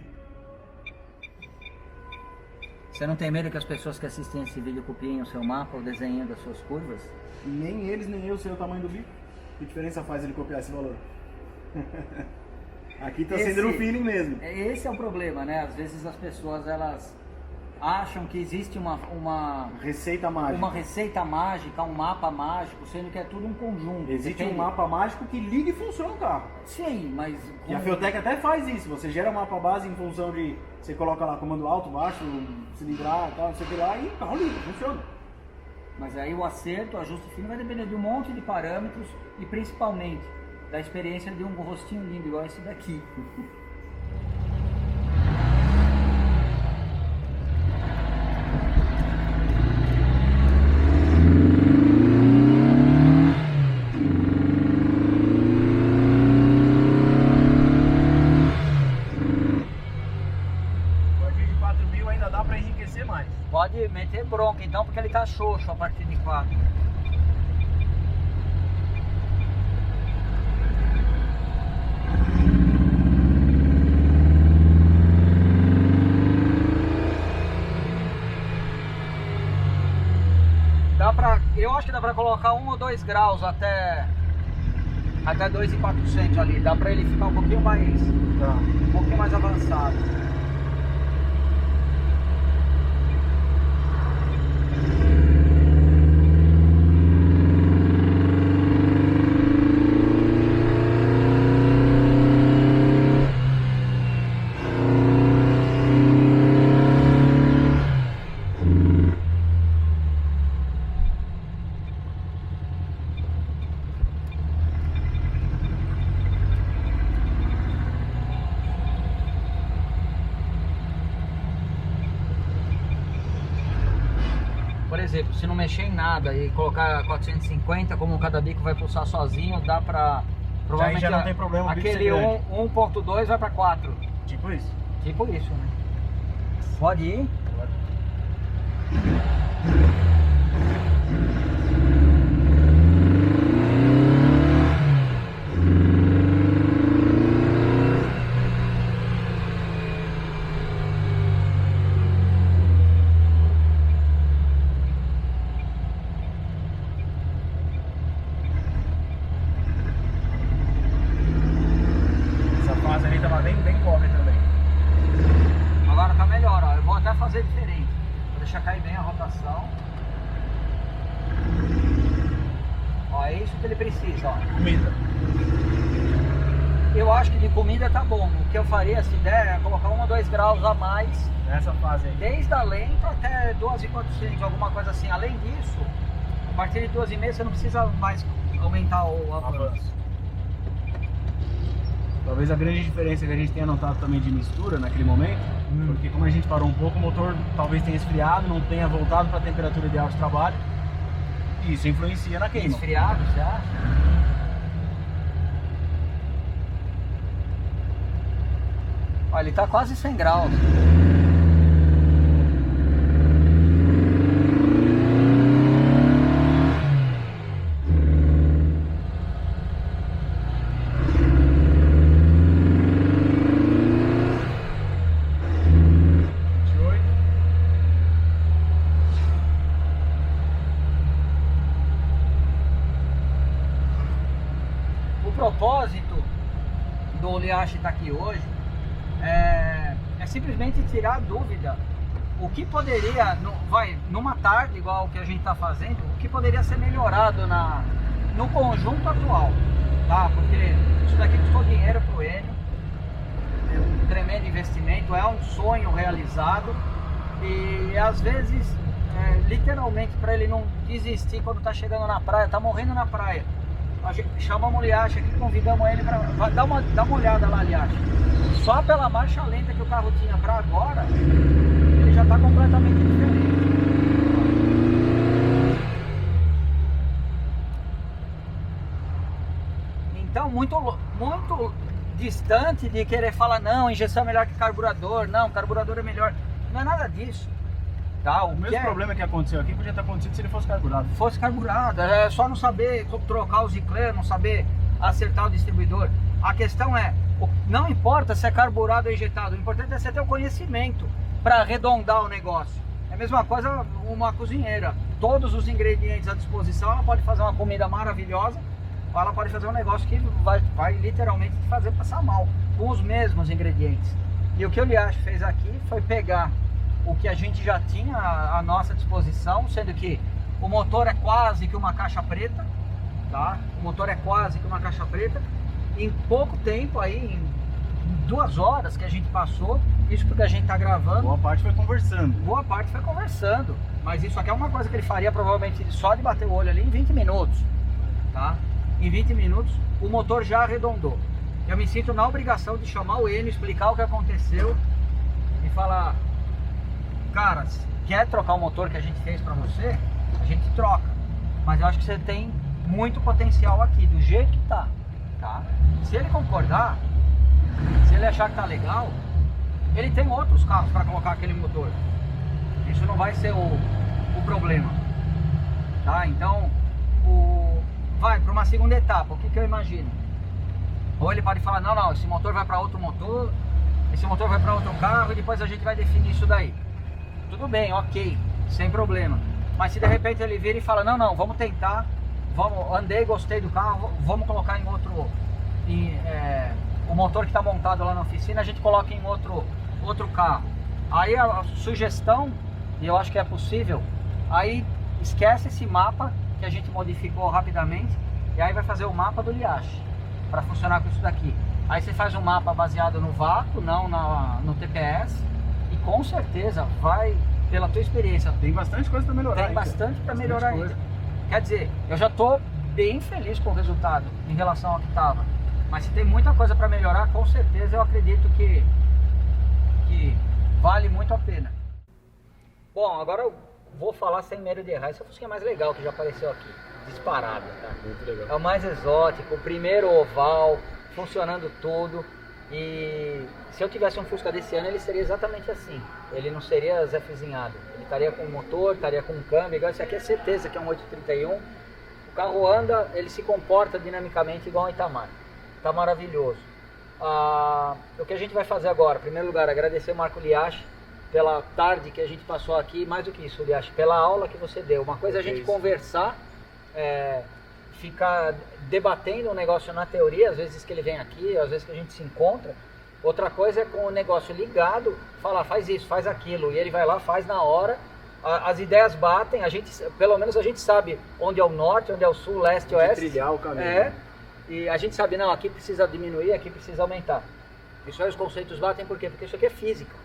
Você não tem medo que as pessoas que assistem esse vídeo copiem o seu mapa ou desenhem das suas curvas? Nem eles, nem eu sei o tamanho do bico. Que diferença faz ele copiar esse valor? Aqui tá sendo no feeling mesmo. Esse é o problema, né? Às vezes as pessoas, elas acham que existe uma receita mágica. Uma receita mágica, um mapa mágico, sendo que é tudo um conjunto. Existe um mapa mágico que liga e funciona o carro. Sim, mas... E a Feotec até faz isso. Você gera um mapa base em função de... Você coloca lá comando alto, baixo, cilindrada, tal, não sei o que lá, e o carro liga, funciona. Mas aí o acerto, o ajuste fino vai depender de um monte de parâmetros e principalmente da experiência de um rostinho lindo igual esse daqui. Pode meter bronca então, porque ele tá xoxo a partir de 4. Eu acho que dá pra colocar 1 ou 2 graus até 2.400 ali. Dá pra ele ficar um pouquinho mais avançado. Por exemplo, se não mexer em nada e colocar 450, como cada bico vai pulsar sozinho, dá pra... Provavelmente já não tem problema, aquele 1.2 vai pra 4. Tipo isso? Tipo isso, né? Pode ir? Pode. Fazer diferente, vou deixar cair bem a rotação. Ó, é isso que ele precisa, ó. Comida. Eu acho que de comida tá bom. O que eu faria se der é colocar 1 ou 2 graus a mais nessa fase aí. Desde a lenta até 2.400, alguma coisa assim. Além disso, a partir de 2.500 você não precisa mais aumentar o avanço. Talvez a grande diferença que a gente tenha notado também de mistura naquele momento, porque como a gente parou um pouco, o motor talvez tenha esfriado, não tenha voltado para a temperatura ideal de trabalho, e isso influencia na queima. Esfriado, você acha? Olha, ele tá quase 100 graus. do Liache estar aqui hoje é simplesmente tirar a dúvida. O que poderia, numa tarde igual o que a gente está fazendo, o que poderia ser melhorado no conjunto atual, tá? Porque isso daqui custou dinheiro pro Enio, é um tremendo investimento, é um sonho realizado e às vezes, literalmente, para ele não desistir quando tá chegando na praia, tá morrendo na praia, a gente chamamos o Liache aqui, convidamos ele para dar uma olhada lá, Liache. Só pela marcha lenta que o carro tinha para agora, ele já está completamente diferente. Então, muito distante de querer falar, não, injeção é melhor que carburador, não, carburador é melhor. Não é nada disso. Tá, o mesmo problema que aconteceu aqui podia ter acontecido se ele fosse carburado. Fosse carburado, é só não saber trocar os eclairs, não saber acertar o distribuidor. A questão é, não importa se é carburado ou injetado, o importante é você ter o conhecimento para arredondar o negócio. É a mesma coisa uma cozinheira, todos os ingredientes à disposição, ela pode fazer uma comida maravilhosa, ou ela pode fazer um negócio que vai literalmente te fazer passar mal, com os mesmos ingredientes. E o que o Liache fez aqui foi pegar o que a gente já tinha à nossa disposição, sendo que o motor é quase que uma caixa preta, tá? O motor é quase que uma caixa preta. Em pouco tempo aí, em 2 horas que a gente passou, isso porque a gente tá gravando. Boa parte foi conversando. Boa parte foi conversando, mas isso aqui é uma coisa que ele faria provavelmente só de bater o olho ali em 20 minutos, tá? Em 20 minutos o motor já arredondou. Eu me sinto na obrigação de chamar o Enio, explicar o que aconteceu e falar, cara, quer trocar o motor que a gente fez pra você? A gente troca, mas eu acho que você tem muito potencial aqui, do jeito que tá. Se ele concordar, se ele achar que tá legal, ele tem outros carros para colocar aquele motor. Isso não vai ser o problema, tá? Então, vai para uma segunda etapa. O que eu imagino? Ou ele pode falar, não, esse motor vai para outro motor, esse motor vai para outro carro e depois a gente vai definir isso daí. Tudo bem, ok, sem problema. Mas se de repente ele vira e fala, não, vamos tentar, andei, gostei do carro, vamos colocar em outro, o motor que está montado lá na oficina, a gente coloca em outro carro. Aí a sugestão, e eu acho que é possível, aí esquece esse mapa que a gente modificou rapidamente, e aí vai fazer o mapa do Liache, para funcionar com isso daqui. Aí você faz um mapa baseado no vácuo, não no TPS, e com certeza vai, pela tua experiência, tem bastante coisa para melhorar. Tem bastante para melhorar ainda. Quer dizer, eu já estou bem feliz com o resultado em relação ao que estava. Mas se tem muita coisa para melhorar, com certeza eu acredito que vale muito a pena. Bom, agora eu vou falar sem medo de errar. Esse é o Fusca mais legal que já apareceu aqui, disparado, tá? Muito legal. É o mais exótico, o primeiro oval, funcionando tudo. E se eu tivesse um Fusca desse ano, ele seria exatamente assim. Ele não seria zefizinhado. Ele estaria com motor, estaria com câmbio, igual esse aqui é certeza que é um 831. O carro anda, ele se comporta dinamicamente igual um Itamar. Tá maravilhoso. O que a gente vai fazer agora? Em primeiro lugar, agradecer o Marco Liache pela tarde que a gente passou aqui. Mais do que isso, Liache, pela aula que você deu. Uma coisa é a gente conversar, ficar debatendo um negócio na teoria, às vezes que ele vem aqui, às vezes que a gente se encontra. Outra coisa é com o negócio ligado, falar, faz isso, faz aquilo, e ele vai lá, faz na hora. As ideias batem, pelo menos a gente sabe onde é o norte, onde é o sul, leste, oeste. Trilhar o caminho. E a gente sabe, não, aqui precisa diminuir, aqui precisa aumentar. Isso aí os conceitos batem por quê? Porque isso aqui é física,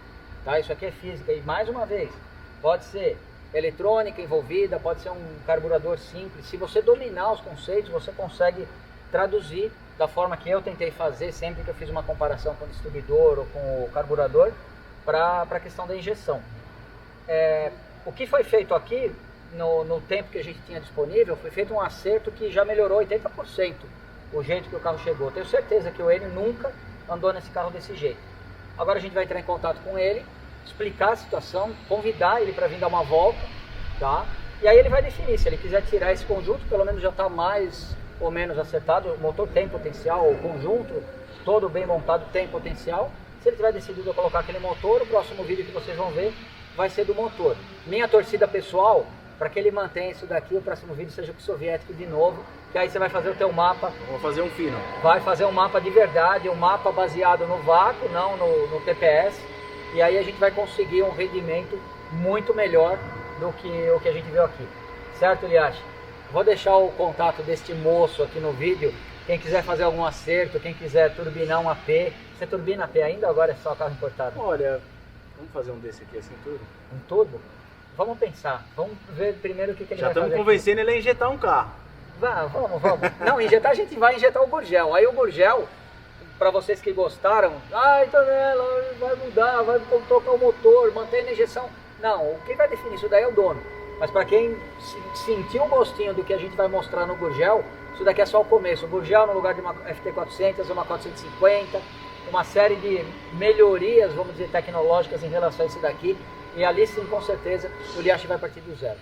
tá? Isso aqui é física, e mais uma vez, pode ser eletrônica envolvida, pode ser um carburador simples. Se você dominar os conceitos, você consegue traduzir da forma que eu tentei fazer sempre que eu fiz uma comparação com o distribuidor ou com o carburador para a questão da injeção. O que foi feito aqui, no tempo que a gente tinha disponível, foi feito um acerto que já melhorou 80% o jeito que o carro chegou. Tenho certeza que o Enio nunca andou nesse carro desse jeito. Agora a gente vai entrar em contato com ele, explicar a situação, convidar ele para vir dar uma volta, tá? E aí ele vai definir, se ele quiser tirar esse conjunto, pelo menos já está mais ou menos acertado, o motor tem potencial, o conjunto todo bem montado tem potencial. Se ele tiver decidido a colocar aquele motor, o próximo vídeo que vocês vão ver vai ser do motor. Minha torcida pessoal para que ele mantenha isso daqui, o próximo vídeo seja com o soviético de novo, que aí você vai fazer o teu mapa. Vou fazer um fino. Vai fazer um mapa de verdade, um mapa baseado no vácuo, não no TPS, e aí a gente vai conseguir um rendimento muito melhor do que o que a gente viu aqui. Certo, Liache? Vou deixar o contato deste moço aqui no vídeo. Quem quiser fazer algum acerto, quem quiser turbinar um AP. Você turbina AP ainda ou agora é só carro importado? Olha, vamos fazer um desse aqui assim tudo? Um turbo? Vamos pensar. Vamos ver primeiro o que ele Já vai fazer. estamos convencendo ele a injetar um carro. Vamos. Não, injetar a gente vai injetar o Gurgel. Aí o Gurgel, para vocês que gostaram, então vai mudar, vai trocar o motor, manter a injeção. Não, quem vai definir isso daí é o dono. Mas para quem sentiu o gostinho do que a gente vai mostrar no Gurgel, isso daqui é só o começo. O Gurgel no lugar de uma FT400, uma 450, uma série de melhorias, vamos dizer, tecnológicas em relação a isso daqui. E ali sim, com certeza, o Liache vai partir do zero.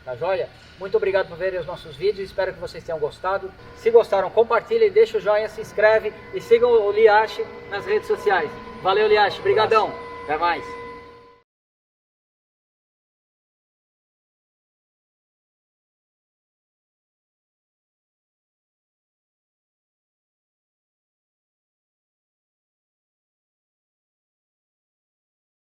Tá joia? Muito obrigado por verem os nossos vídeos, espero que vocês tenham gostado. Se gostaram, compartilhem, deixa o joinha, se inscreve e sigam o Liache nas redes sociais. Valeu, Liache, brigadão, até mais.